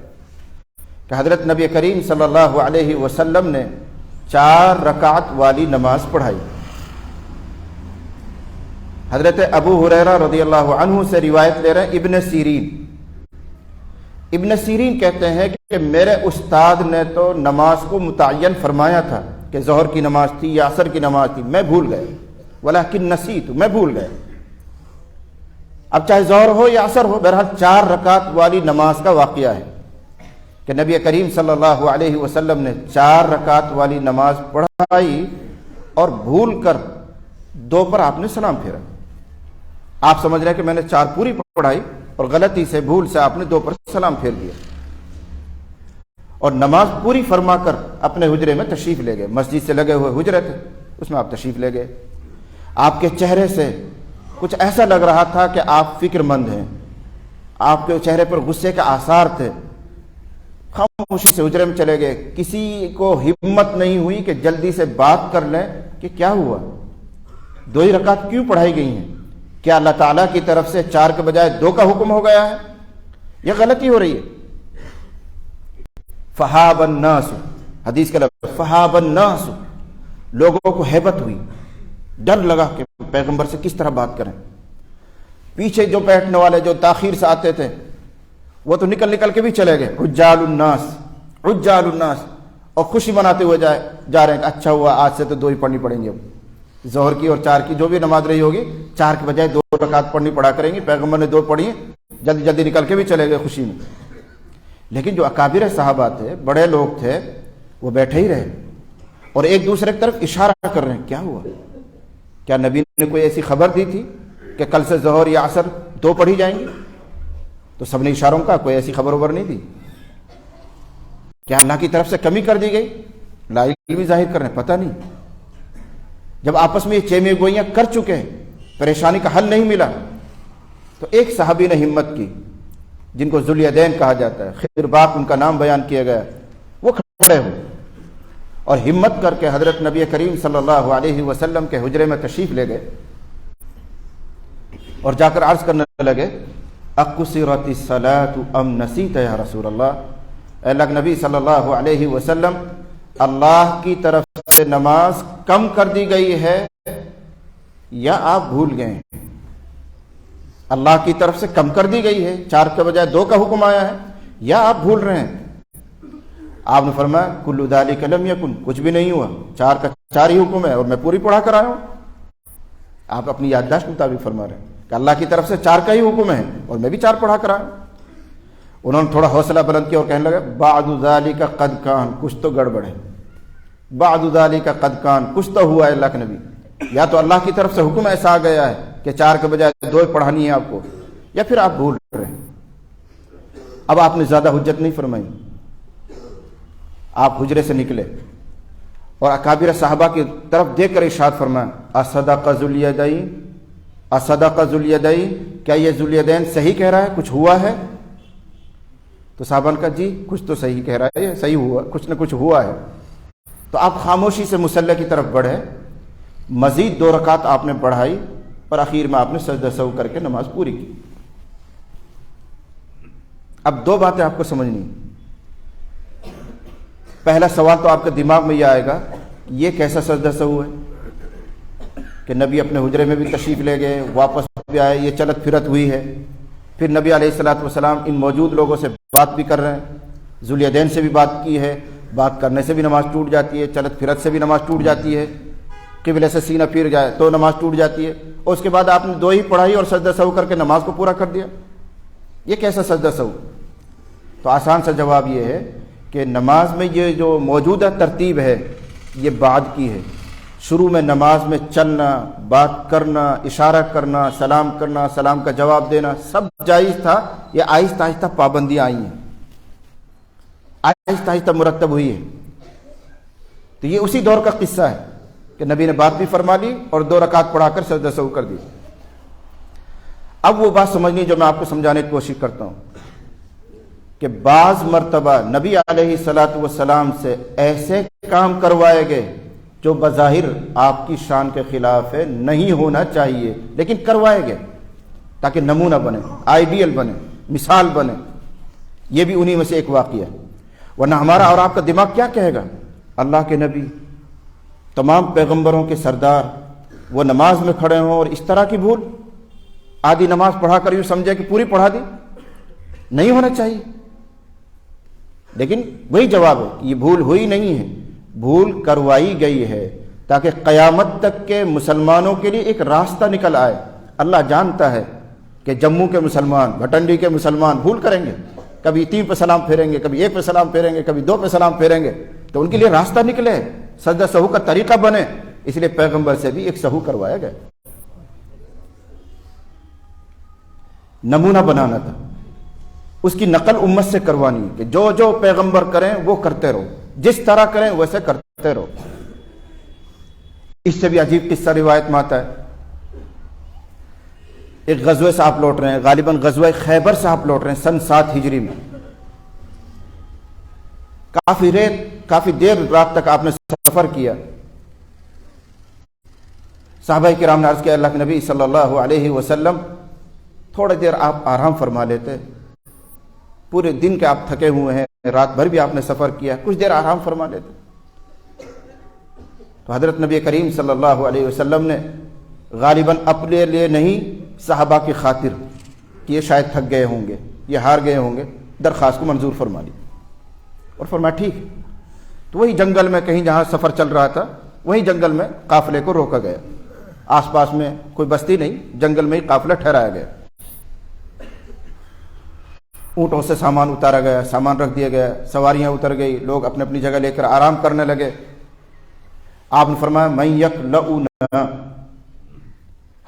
کہ حضرت نبی کریم صلی اللہ علیہ وسلم نے 4 رکعت والی نماز پڑھائی۔ حضرت ابو ہریرہ رضی اللہ عنہ سے روایت لے رہے ہیں ابن سیرین کہتے ہیں کہ میرے استاد نے تو نماز کو متعین فرمایا تھا کہ ظہر کی نماز تھی یا عصر کی نماز تھی، میں بھول گیا، ولکن نسیت، میں بھول گیا۔ اب چاہے ظہر ہو یا عصر ہو، بہرحال 4 رکعت والی نماز کا واقعہ ہے کہ نبی کریم صلی اللہ علیہ وسلم نے 4 رکعت والی نماز پڑھائی اور بھول کر 2 پر آپ نے سلام پھیرا۔ آپ سمجھ رہے ہیں کہ میں نے 4 پوری پڑھائی اور غلطی سے، بھول سے آپ نے 2 پر سلام پھیر دیا، اور نماز پوری فرما کر اپنے حجرے میں تشریف لے گئے۔ مسجد سے لگے ہوئے حجرے تھے، اس میں آپ تشریف لے گئے۔ آپ کے چہرے سے کچھ ایسا لگ رہا تھا کہ آپ فکر مند ہیں، آپ کے چہرے پر غصے کے آثار تھے۔ خاموشی سے حجرے میں چلے گئے، کسی کو ہمت نہیں ہوئی کہ جلدی سے بات کر لیں کہ کیا ہوا، 2 ہی رکعت کیوں پڑھائی گئی ہیں؟ کیا اللہ تعالیٰ کی طرف سے 4 کے بجائے 2 کا حکم ہو گیا ہے؟ یہ غلطی ہو رہی ہے۔ فہاب الناس، حدیث کا لفظ فہاب الناس، لوگوں کو ہیبت ہوئی، ڈر لگا کہ پیغمبر سے کس طرح بات کریں۔ پیچھے جو بیٹھنے والے، جو تاخیر سے آتے تھے، وہ تو نکل کے بھی چلے گئے، عجال الناس، اور خوشی مناتے ہوئے جا رہے ہیں کہ اچھا ہوا، آج سے تو 2 ہی پڑھنی پڑیں گی، اب ظہر کی اور 4 کی جو بھی نماز رہی ہوگی، 4 کے بجائے 2 رکعت پڑھنی پڑا کریں گی۔ پیغمبر نے 2 پڑھی ہیں جلدی جلدی نکل کے بھی چلے گئے خوشی میں. لیکن جو اکابر صحابہ تھے، بڑے لوگ تھے، وہ بیٹھے ہی رہے اور ایک دوسرے کی طرف اشارہ کر رہے ہیں. کیا ہوا؟ کیا نبی نے کوئی ایسی خبر دی تھی کہ کل سے ظہر یا عصر دو پڑھی جائیں گی؟ تو سب نے اشاروں کا، کوئی ایسی خبر نہیں دی. کیا اللہ کی طرف سے کمی کر دی گئی؟ لا علمی ظاہر کر رہے ہیں، پتہ نہیں. جب آپس میں یہ چیمے گوئیاں کر چکے ہیں، پریشانی کا حل نہیں ملا، تو ایک صحابی نے ہمت کی، جن کو ذوالیدین کہا جاتا ہے، خرباق ان کا نام بیان کیا گیا. وہ کھڑے ہوئے اور ہمت کر کے حضرت نبی کریم صلی اللہ علیہ وسلم کے حجرے میں تشریف لے گئے اور جا کر عرض کرنے لگے، اقصرت الصلاۃ ام نسیت یا رسول اللہ. اے اللہ کے نبی صلی اللہ علیہ وسلم، اللہ کی طرف سے نماز کم کر دی گئی ہے یا آپ بھول گئے ہیں؟ اللہ کی طرف سے کم کر دی گئی ہے، 4 کے بجائے 2 کا حکم آیا ہے، یا آپ بھول رہے ہیں؟ آپ نے فرمایا کل ذالک لم یکن، کچھ بھی نہیں ہوا، 4 کا 4 ہی حکم ہے اور میں پوری پڑھا کر آیا ہوں. آپ اپنی یادداشت کے مطابق فرما رہے ہیں کہ اللہ کی طرف سے 4 کا ہی حکم ہے اور میں بھی 4 پڑھا کر آیا ہوں. انہوں نے تھوڑا حوصلہ بلند کیا اور کہنے لگا بعد ذالک قد کان، کچھ تو گڑبڑ ہے. بعد ذالک قد کان، کچھ تو ہوا ہے اللہ کے نبی. یا تو اللہ کی طرف سے حکم ایسا آ گیا ہے کہ 4 کے بجائے 2 پڑھانی ہے آپ کو، یا پھر آپ بھول رہے ہیں. اب آپ نے زیادہ حجت نہیں فرمائی، آپ حجرے سے نکلے اور اکابر صحابہ کی طرف دیکھ کر ارشاد فرمایا، اصدق ذوالیدین، اصدق ذوالیدین، کیا یہ ذوالیدین صحیح کہہ رہا ہے، کچھ ہوا ہے؟ تو صحابہ نے کہا جی کچھ تو صحیح کہہ رہا ہے، صحیح ہوا، کچھ نہ کچھ ہوا ہے. تو آپ خاموشی سے مصلی کی طرف بڑھے، مزید 2 رکعت آپ نے بڑھائی اور اخیر میں آپ نے سجدہ سہو کر کے نماز پوری کی. اب 2 باتیں آپ کو سمجھنی. پہلا سوال تو آپ کے دماغ میں یہ آئے گا، یہ کیسا سجدہ سہو ہے کہ نبی اپنے حجرے میں بھی تشریف لے گئے، واپس بھی آئے، یہ چلت پھرت ہوئی ہے. پھر نبی علیہ الصلوۃ والسلام ان موجود لوگوں سے بات بھی کر رہے ہیں، ذوالیدین سے بھی بات کی ہے، بات کرنے سے بھی نماز ٹوٹ جاتی ہے، چلت پھرت سے بھی نماز ٹوٹ جاتی ہے، قبلے سے سینہ پھر جائے تو نماز ٹوٹ جاتی ہے، اور اس کے بعد آپ نے 2 ہی پڑھائی اور سجدہ سہو کر کے نماز کو پورا کر دیا. یہ کیسا سجدہ سہو؟ تو آسان سا جواب یہ ہے کہ نماز میں یہ جو موجودہ ترتیب ہے یہ بعد کی ہے. شروع میں نماز میں چلنا، بات کرنا، اشارہ کرنا، سلام کرنا، سلام کا جواب دینا سب جائز تھا. یہ آہستہ آہستہ پابندیاں آئی ہیں، آہستہ آہستہ مرتب ہوئی ہے. تو یہ اسی دور کا قصہ ہے کہ نبی نے بات بھی فرما لی اور 2 رکعت پڑھا کر سجدہ سہو کر دی. اب وہ بات سمجھنی جو میں آپ کو سمجھانے کی کوشش کرتا ہوں کہ بعض مرتبہ نبی علیہ الصلوۃ والسلام سے ایسے کام کروائے گئے جو بظاہر آپ کی شان کے خلاف ہے، نہیں ہونا چاہیے، لیکن کروائے گئے تاکہ نمونہ بنے، آئیڈیل بنے، مثال بنے. یہ بھی انہی میں سے ایک واقعہ ہے. ورنہ ہمارا اور آپ کا دماغ کیا کہے گا؟ اللہ کے نبی، تمام پیغمبروں کے سردار، وہ نماز میں کھڑے ہوں اور اس طرح کی بھول، آدھی نماز پڑھا کر یوں سمجھے کہ پوری پڑھا دی، نہیں ہونا چاہیے. لیکن وہی جواب ہے کہ یہ بھول ہوئی نہیں ہے، بھول کروائی گئی ہے تاکہ قیامت تک کے مسلمانوں کے لیے ایک راستہ نکل آئے. اللہ جانتا ہے کہ جموں کے مسلمان، بھٹنڈی کے مسلمان بھول کریں گے، کبھی 3 پہ سلام پھیریں گے، کبھی 1 پہ سلام پھیریں گے، کبھی 2 پہ سلام پھیریں گے. تو ان کے لیے راستہ نکلے، سجدہ سہو کا طریقہ بنے، اس لیے پیغمبر سے بھی ایک سہو کروایا گیا. نمونہ بنانا تھا، اس کی نقل امت سے کروانی کہ جو جو پیغمبر کریں وہ کرتے رہو، جس طرح کریں ویسے کرتے رہو. اس سے بھی عجیب قصہ روایت میں آتا ہے. ایک غزوے سے آپ لوٹ رہے ہیں، غالباً غزوہ خیبر سے آپ لوٹ رہے ہیں سن 7 ہجری میں. کافی دیر رات تک آپ نے سفر کیا. صحابہ کرام نے عرض کیا اللہ کے نبی صلی اللہ علیہ وسلم تھوڑی دیر آپ آرام فرما لیتے، پورے دن کے آپ تھکے ہوئے ہیں، رات بھر بھی آپ نے سفر کیا، کچھ دیر آرام فرما لیتے. تو حضرت نبی کریم صلی اللہ علیہ وسلم نے غالباً اپنے لیے نہیں صحابہ کی خاطر کہ یہ شاید تھک گئے ہوں گے، یہ ہار گئے ہوں گے، درخواست کو منظور فرما لی اور فرمایا ٹھیک. تو وہی جنگل میں کہیں جہاں سفر چل رہا تھا وہی جنگل میں قافلے کو روکا گیا. آس پاس میں کوئی بستی نہیں، جنگل میں ہی قافلہ ٹھہرایا گیا. اونٹوں سے سامان اتارا گیا، سامان رکھ دیا گیا، سواریاں اتر گئی، لوگ اپنی اپنی جگہ لے کر آرام کرنے لگے۔ آپ نے فرمایا من یکلؤنا،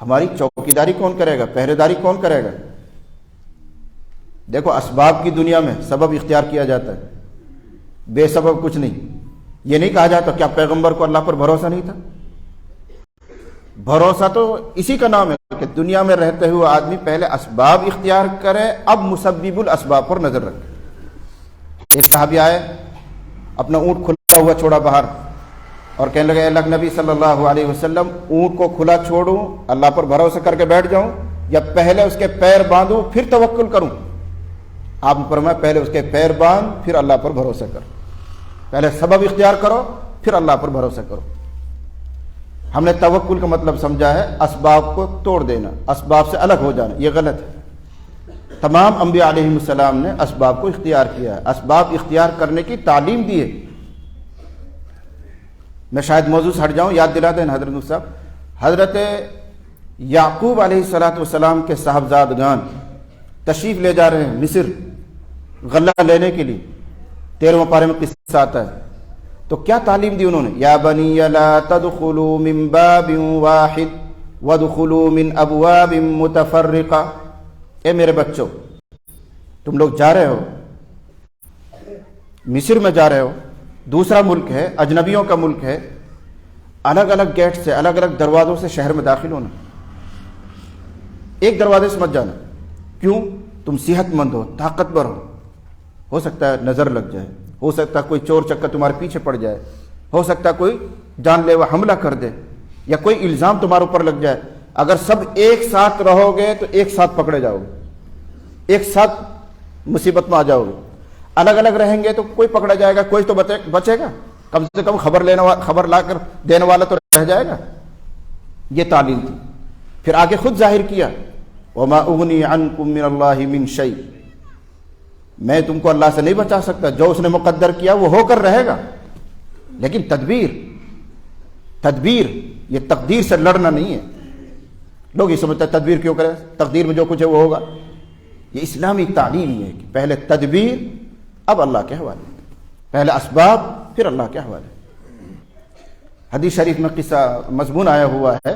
ہماری چوکیداری کون کرے گا، پہرے داری کون کرے گا؟ دیکھو اسباب کی دنیا میں سبب اختیار کیا جاتا ہے، بے سبب کچھ نہیں۔ یہ نہیں کہا جاتا کیا پیغمبر کو اللہ پر بھروسہ نہیں تھا؟ بھروسہ تو اسی کا نام ہے کہ دنیا میں رہتے ہوئے آدمی پہلے اسباب اختیار کرے، اب مسبب الاسباب پر نظر رکھے۔ ایک صحابی آئے، اپنا اونٹ کھلا ہوا چھوڑا باہر اور کہنے لگے اللہ کے نبی صلی اللہ علیہ وسلم، اونٹ کو کھلا چھوڑوں اللہ پر بھروسہ کر کے بیٹھ جاؤں یا پہلے اس کے پیر باندھوں پھر توکل کروں؟ آپ نے فرمایا پہلے اس کے پیر باندھ پھر اللہ پر بھروسہ کر، پہلے سبب اختیار کرو پھر اللہ پر بھروسہ کرو۔ ہم نے توکل کا مطلب سمجھا ہے اسباب کو توڑ دینا، اسباب سے الگ ہو جانا، یہ غلط ہے۔ تمام انبیاء علیہ السلام نے اسباب کو اختیار کیا ہے، اسباب اختیار کرنے کی تعلیم دی ہے۔ میں شاید موضوع سے ہٹ جاؤں، یاد دلا دیں حضرت صاحب، حضرت یعقوب علیہ السلام کے صاحبزادگان تشریف لے جا رہے ہیں مصر غلہ لینے کے لیے، 13واں پارے میں قصہ آتا ہے۔ تو کیا تعلیم دی انہوں نے؟ یا بنی لا تدخلوا من باب واحد وادخلوا من ابواب متفرقہ، اے میرے بچوں تم لوگ جا رہے ہو، مصر میں جا رہے ہو، دوسرا ملک ہے، اجنبیوں کا ملک ہے، الگ الگ گیٹ سے، الگ الگ دروازوں سے شہر میں داخل ہونا، ایک دروازے سے مت جانا۔ کیوں؟ تم صحت مند ہو، طاقتور ہو سکتا ہے نظر لگ جائے، ہو سکتا ہے کوئی چور چکر تمہارے پیچھے پڑ جائے، ہو سکتا ہے کوئی جان لیوا حملہ کر دے یا کوئی الزام تمہارے اوپر لگ جائے۔ اگر سب ایک ساتھ رہو گے تو ایک ساتھ پکڑے جاؤ گے، ایک ساتھ مصیبت میں آ جاؤ گے۔ الگ الگ رہیں گے تو کوئی پکڑا جائے گا، کوئی تو بچے گا، کم سے کم خبر لا کر دینے والا تو رہ جائے گا۔ یہ تعلیم تھی۔ پھر آگے خود ظاہر کیا وما اغنی عنکم من اللہ من شیء، میں تم کو اللہ سے نہیں بچا سکتا، جو اس نے مقدر کیا وہ ہو کر رہے گا، لیکن تدبیر یہ تقدیر سے لڑنا نہیں ہے۔ لوگ یہ سمجھتے ہیں تدبیر کیوں کرے، تقدیر میں جو کچھ ہے وہ ہوگا۔ یہ اسلامی تعلیم یہ ہے کہ پہلے تدبیر اب اللہ کے حوالے، پہلے اسباب پھر اللہ کے حوالے۔ حدیث شریف میں قصہ مضمون آیا ہوا ہے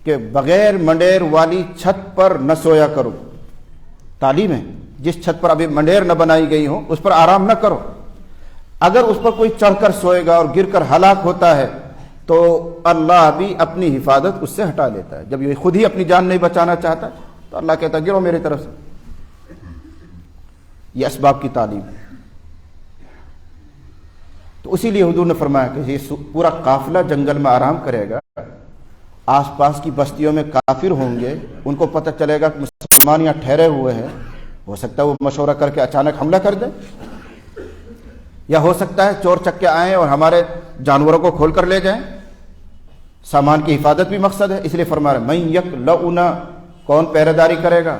کہ بغیر منڈیر والی چھت پر نہ سویا کرو۔ تعلیم ہے، جس چھت پر ابھی منڈیر نہ بنائی گئی ہو اس پر آرام نہ کرو۔ اگر اس پر کوئی چڑھ کر سوئے گا اور گر کر ہلاک ہوتا ہے تو اللہ بھی اپنی حفاظت اس سے ہٹا لیتا ہے۔ جب یہ خود ہی اپنی جان نہیں بچانا چاہتا تو اللہ کہتا ہے گرو میری طرف سے۔ یہ اسباب کی تعلیم ہے۔ تو اسی لیے حضور نے فرمایا کہ یہ پورا قافلہ جنگل میں آرام کرے گا، آس پاس کی بستیوں میں کافر ہوں گے، ان کو پتہ چلے گا کہ مسلمان یہاں ٹھہرے ہوئے ہیں، ہو سکتا ہے وہ مشورہ کر کے اچانک حملہ کر دیں، یا ہو سکتا ہے چور چکے آئیں اور ہمارے جانوروں کو کھول کر لے جائیں۔ سامان کی حفاظت بھی مقصد ہے، اس لیے فرما رہے من یکلؤنا، کون پہرے داری کرے گا۔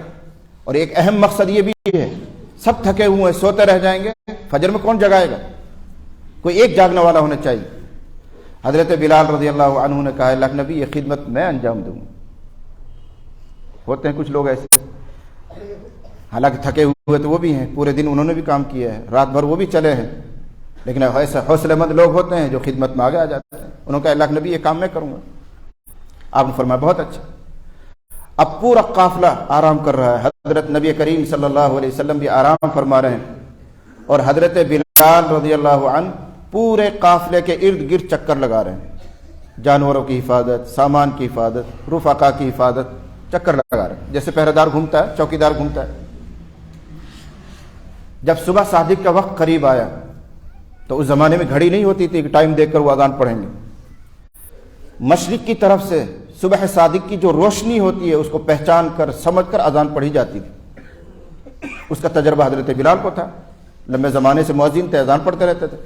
اور ایک اہم مقصد یہ بھی ہے، سب تھکے ہوئے ہیں، سوتے رہ جائیں گے، فجر میں کون جگائے گا؟ کوئی ایک جاگنے والا ہونا چاہیے۔ حضرت بلال رضی اللہ عنہ نے کہا اللہ کے نبی یہ خدمت میں انجام دوں گا۔ ہوتے ہیں کچھ لوگ ایسے، حالانکہ تھکے ہوئے تو وہ بھی ہیں، پورے دن انہوں نے بھی کام کیا ہے، رات بھر وہ بھی چلے ہیں، لیکن ایسے حوصلے مند لوگ ہوتے ہیں جو خدمت میں آگے آ جاتے ہیں۔ انہوں نے کہا اللہ کے نبی یہ کام میں کروں گا۔ آپ نے فرمایا بہت اچھا۔ اب پورا قافلہ آرام کر رہا ہے، حضرت نبی کریم صلی اللہ علیہ وسلم بھی آرام فرما رہے ہیں، اور حضرت بلال رضی اللہ عنہ پورے قافلے کے ارد گرد چکر لگا رہے ہیں، جانوروں کی حفاظت، سامان کی حفاظت، رفقا کی حفاظت، چکر لگا رہے ہیں جیسے پہرے دار گھومتا ہے، چوکیدار گھومتا ہے۔ جب صبح صادق کا وقت قریب آیا تو اس زمانے میں گھڑی نہیں ہوتی تھی کہ ٹائم دیکھ کر وہ اذان پڑھیں گے۔ مشرق کی طرف سے صبح صادق کی جو روشنی ہوتی ہے اس کو پہچان کر سمجھ کر اذان پڑھی جاتی تھی۔ اس کا تجربہ حضرت بلال کو تھا، لمبے زمانے سے مؤذن تھے، اذان پڑھتے رہتے تھے۔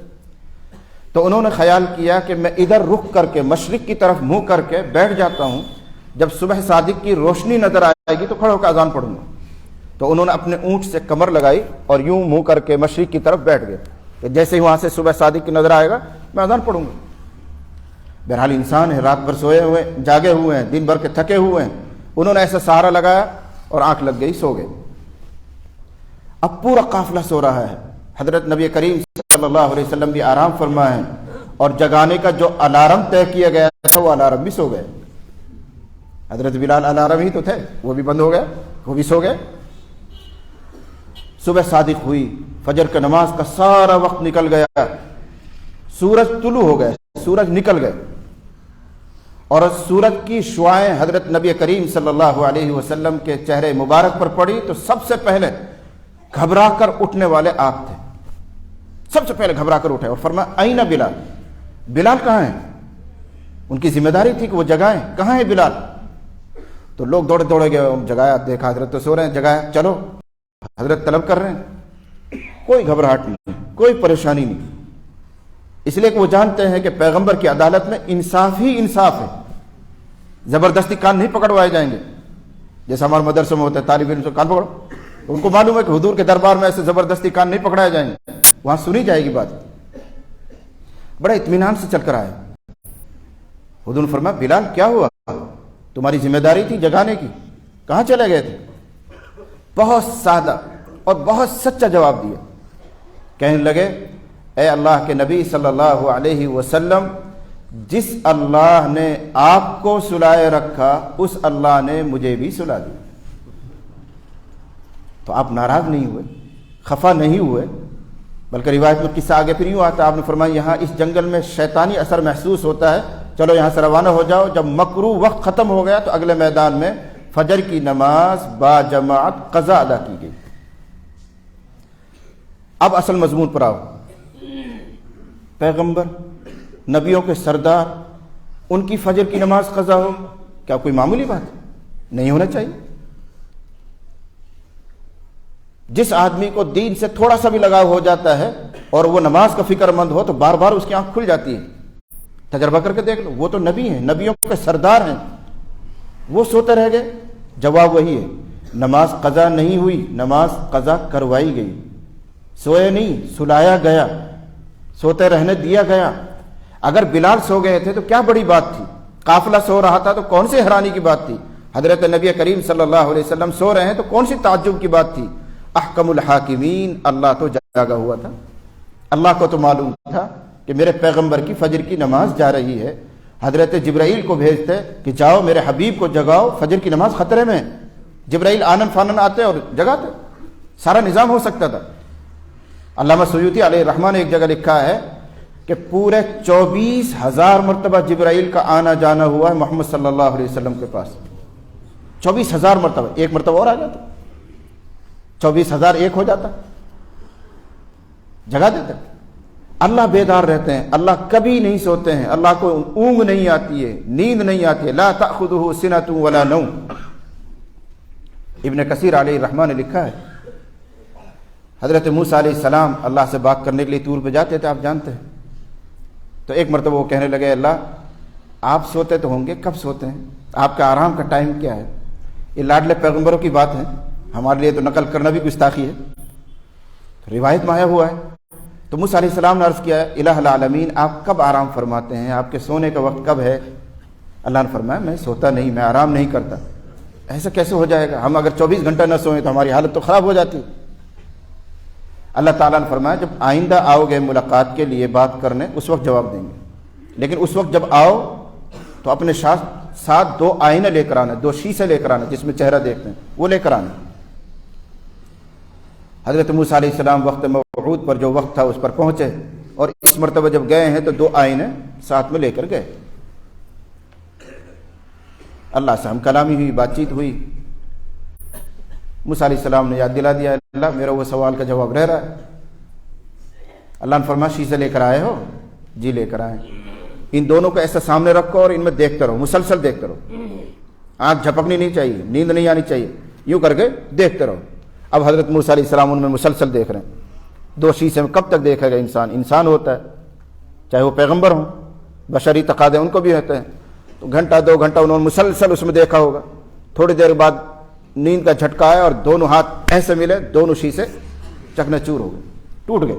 تو انہوں نے خیال کیا کہ میں ادھر رخ کر کے مشرق کی طرف منہ کر کے بیٹھ جاتا ہوں، جب صبح صادق کی روشنی نظر آئے گی تو کھڑے ہو کر اذان پڑھوں گا۔ تو انہوں نے اپنے اونٹ سے کمر لگائی اور یوں منہ کر کے مشرق کی طرف بیٹھ گئے کہ جیسے ہی وہاں سے صبح صادق کی نظر آئے گا میں اذان پڑھوں گا۔ بہرحال انسان ہے، رات بھر سوئے ہوئے، جاگے ہوئے ہیں، دن بھر کے تھکے ہوئے ہیں، انہوں نے ایسا سہارا لگایا اور آنکھ لگ گئی، سو گئے۔ اب پورا قافلہ سو رہا ہے، حضرت نبی کریم صلی اللہ علیہ وسلم بھی آرام فرما ہے، اور جگانے کا جو الارم طے کیا گیا تھا وہ الارم بھی سو گئے۔ حضرت بلال الارم ہی تو تھے، وہ بھی بند ہو گیا، وہ بھی سو گئے۔ صبح صادق ہوئی، فجر کی نماز کا سارا وقت نکل گیا، سورج طلوع ہو گئے، سورج نکل گئے، اور سورج کی شعائیں حضرت نبی کریم صلی اللہ علیہ وسلم کے چہرے مبارک پر پڑی تو سب سے پہلے گھبرا کر اٹھنے والے آپ تھے، سب سے پہلے گھبرا کر اٹھے اور فرمایا اینہ بلال، بلال کہاں ہیں؟ ان کی ذمہ داری تھی کہ وہ جگائیں، کہاں ہے بلال؟ تو لوگ دوڑے دوڑے گئے، جگایا، دیکھا حضرت تو سو رہے ہیں، جگایا، چلو حضرت طلب کر رہے ہیں۔ کوئی گھبراہٹ نہیں، کوئی پریشانی نہیں، اس لیے کہ وہ جانتے ہیں کہ پیغمبر کی عدالت میں انصاف ہی انصاف ہے، زبردستی کان نہیں پکڑوائے جائیں گے، جیسا ہمارے مدرسوں میں ہوتا ہے طالب علم سے کان پکڑو، ان کو معلوم ہے کہ حضور کے دربار میں ایسے زبردستی کان نہیں پکڑائے جائیں گے، وہاں سنی جائے گی بات۔ بڑے اطمینان سے چل کر آئے، حضور نے فرمایا بلال کیا ہوا؟ تمہاری ذمہ داری تھی جگانے کی، کہاں چلے گئے تھے؟ بہت سادہ اور بہت سچا جواب دیا، کہنے لگے اے اللہ کے نبی صلی اللہ علیہ وسلم، جس اللہ نے آپ کو سلائے رکھا اس اللہ نے مجھے بھی سلا دیا۔ تو آپ ناراض نہیں ہوئے، خفا نہیں ہوئے، بلکہ روایت میں قصہ آگے پھر یوں آتا ہے، آپ نے فرمایا یہاں اس جنگل میں شیطانی اثر محسوس ہوتا ہے، چلو یہاں سے روانہ ہو جاؤ۔ جب مکروہ وقت ختم ہو گیا تو اگلے میدان میں فجر کی نماز با جماعت قضا ادا کی گئی۔ اب اصل مضمون پر آؤ، پیغمبر، نبیوں کے سردار، ان کی فجر کی نماز قضا ہو، کیا کوئی معمولی بات ہے؟ نہیں ہونا چاہیے۔ جس آدمی کو دین سے تھوڑا سا بھی لگاؤ ہو جاتا ہے اور وہ نماز کا فکر مند ہو تو بار بار اس کی آنکھ کھل جاتی ہے۔ تجربہ کر کے دیکھ لو، وہ تو نبی ہیں، نبیوں کے سردار ہیں، وہ سوتے رہ گئے۔ جواب وہی ہے، نماز قضا نہیں ہوئی، نماز قضا کروائی گئی، سوئے نہیں، سلایا گیا، سوتے رہنے دیا گیا۔ اگر بلال سو گئے تھے تو کیا بڑی بات تھی، قافلہ سو رہا تھا تو کون سی حیرانی کی بات تھی، حضرت نبی کریم صلی اللہ علیہ وسلم سو رہے ہیں تو کون سی تعجب کی بات تھی۔ احکم الحاکمین، اللہ تو جاگا ہوا تھا، اللہ کو تو معلوم تھا کہ میرے پیغمبر کی فجر کی نماز جا رہی ہے۔ حضرت جبرائیل کو بھیجتے کہ جاؤ میرے حبیب کو جگاؤ، فجر کی نماز خطرے میں۔ جبرائیل آنن فانن آتے اور جگاتے، سارا نظام ہو سکتا تھا۔ علامہ سیوطی علیہ الرحمہ نے ایک جگہ لکھا ہے کہ پورے 24,000 مرتبہ جبرائیل کا آنا جانا ہوا ہے محمد صلی اللہ علیہ وسلم کے پاس، 24,000 مرتبہ، ایک مرتبہ اور آ جاتا، 24,000 ایک ہو جاتا، جگہ دیتے۔ اللہ بیدار رہتے ہیں، اللہ کبھی نہیں سوتے ہیں، اللہ کو اونگ نہیں آتی ہے، نیند نہیں آتی ہے، لا تأخذہ سنۃ ولا نوم۔ ابن کثیر علیہ الرحمہ نے لکھا ہے حضرت موسیٰ علیہ السلام اللہ سے بات کرنے کے لیے طور پہ جاتے تھے، آپ جانتے ہیں، تو ایک مرتبہ وہ کہنے لگے اللہ آپ سوتے تو ہوں گے، کب سوتے ہیں، آپ کا آرام کا ٹائم کیا ہے؟ یہ لاڈلے پیغمبروں کی بات ہے، ہمارے لیے تو نقل کرنا بھی گستاخی ہے، روایت میں آیا ہوا ہے۔ تو موسیٰ علیہ السلام نے عرض کیا الہ العالمین آپ کب آرام فرماتے ہیں، آپ کے سونے کا وقت کب ہے؟ اللہ نے فرمایا میں سوتا نہیں، میں آرام نہیں کرتا۔ ایسا کیسے ہو جائے گا، ہم اگر 24 گھنٹہ نہ سوئیں تو ہماری حالت تو خراب ہو جاتی۔ اللہ تعالیٰ نے فرمایا جب آئندہ آؤ گے ملاقات کے لیے بات کرنے اس وقت جواب دیں گے، لیکن اس وقت جب آؤ تو اپنے ساتھ 2 آئینے لے کر آنا، 2 شیشے لے کر آنا جس میں چہرہ دیکھتے ہیں، وہ لے کر آنا۔ حضرت موسیٰ علیہ السلام وقت موعود پر جو وقت تھا اس پر پہنچے، اور اس مرتبہ جب گئے ہیں تو 2 آئینے ساتھ میں لے کر گئے۔ اللہ سے ہم کلامی ہوئی، بات چیت ہوئی، موسیٰ علیہ السلام نے یاد دلا دیا اللہ میرا وہ سوال کا جواب رہ رہا ہے۔ اللہ نے فرمایا شیشے لے کر آئے ہو؟ جی لے کر آئے۔ ان دونوں کو ایسا سامنے رکھو اور ان میں دیکھتے رہو، مسلسل دیکھتے رہو، آنکھ جھپکنی نہیں چاہیے، نیند نہیں آنی چاہیے، یوں کر کے دیکھتے رہو۔ اب حضرت موسیٰ علیہ السلام ان میں مسلسل دیکھ رہے ہیں۔ 2 شیشے میں کب تک دیکھے گا انسان، انسان ہوتا ہے چاہے وہ پیغمبر ہوں، بشری تقاضے ان کو بھی ہوتے ہیں، تو گھنٹہ 2 گھنٹہ انہوں نے مسلسل اس میں دیکھا ہوگا۔ تھوڑی دیر بعد نیند کا جھٹکا آیا اور دونوں ہاتھ ایسے ملے، دونوں شیشے چکنا چور ہو گئے، ٹوٹ گئے۔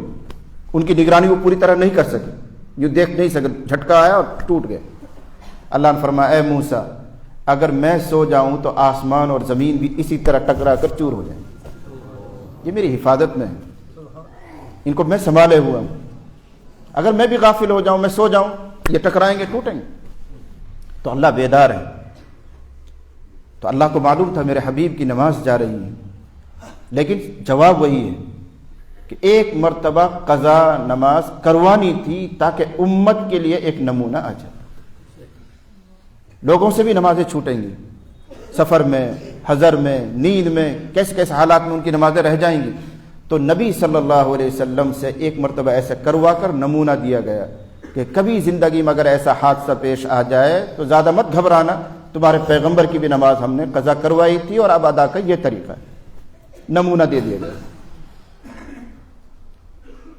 ان کی نگرانی وہ پوری طرح نہیں کر سکے، یوں دیکھ نہیں سکے، جھٹکا آیا اور ٹوٹ گئے۔ اللہ نے فرمایا اے موسیٰ اگر میں سو جاؤں تو آسمان اور زمین بھی اسی طرح ٹکرا کر چور ہو جائیں۔ یہ میری حفاظت میں ہے، ان کو میں سنبھالے ہوا ہوں، اگر میں بھی غافل ہو جاؤں، میں سو جاؤں، یہ ٹکرائیں گے، ٹوٹیں گے۔ تو اللہ بیدار ہے۔ تو اللہ کو معلوم تھا میرے حبیب کی نماز جا رہی ہے، لیکن جواب وہی ہے کہ ایک مرتبہ قضا نماز کروانی تھی تاکہ امت کے لیے ایک نمونہ آ جائے۔ لوگوں سے بھی نمازیں چھوٹیں گی، سفر میں، حضر میں، نیند میں، کیسے کیسے حالات میں ان کی نمازیں رہ جائیں گی۔ تو نبی صلی اللہ علیہ وسلم سے ایک مرتبہ ایسا کروا کر نمونہ دیا گیا کہ کبھی زندگی میں اگر ایسا حادثہ پیش آ جائے تو زیادہ مت گھبرانا، تمہارے پیغمبر کی بھی نماز ہم نے قضا کروائی تھی اور اب ادا کا یہ طریقہ ہے، نمونہ دے دیا گیا۔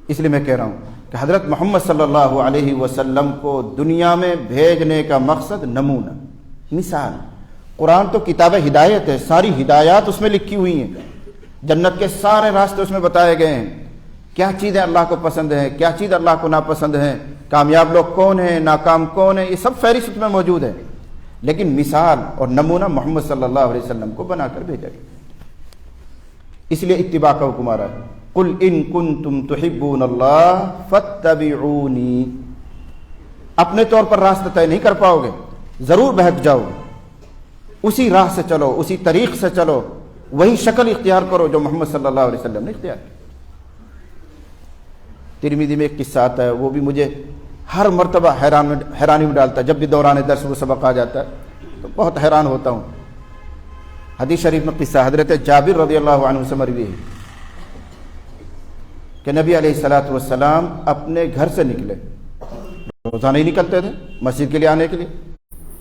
اس لیے میں کہہ رہا ہوں کہ حضرت محمد صلی اللہ علیہ وسلم کو دنیا میں بھیجنے کا مقصد نمونہ، مثال۔ قرآن تو کتاب ہدایت ہے، ساری ہدایات اس میں لکھی ہوئی ہیں، جنت کے سارے راستے اس میں بتائے گئے ہیں، کیا چیزیں اللہ کو پسند ہیں، کیا چیز اللہ کو ناپسند ہیں، کامیاب لوگ کون ہیں، ناکام کون ہیں، یہ سب فہرست اس میں موجود ہے۔ لیکن مثال اور نمونہ محمد صلی اللہ علیہ وسلم کو بنا کر بھیجا گیا، اس لیے اتباع کا حکم آ رہا ہے۔ قل ان کنتم تحبون اللہ فاتبعونی، اپنے طور پر راستہ طے نہیں کر پاؤ گے، ضرور بہک جاؤ گے، اسی راہ سے چلو، اسی طریق سے چلو، وہی شکل اختیار کرو جو محمد صلی اللہ علیہ وسلم نے اختیار کی۔ ترمذی میں ایک قصہ آتا ہے، وہ بھی مجھے ہر مرتبہ حیرانی میں ڈالتا ہے، جب بھی دوران درس وہ سبق آ جاتا ہے تو بہت حیران ہوتا ہوں۔ حدیث شریف میں قصہ حضرت جابر رضی اللہ عنہ سے مروی ہے کہ نبی علیہ الصلوۃ والسلام اپنے گھر سے نکلے، روزانہ ہی نکلتے تھے مسجد کے لیے آنے کے لیے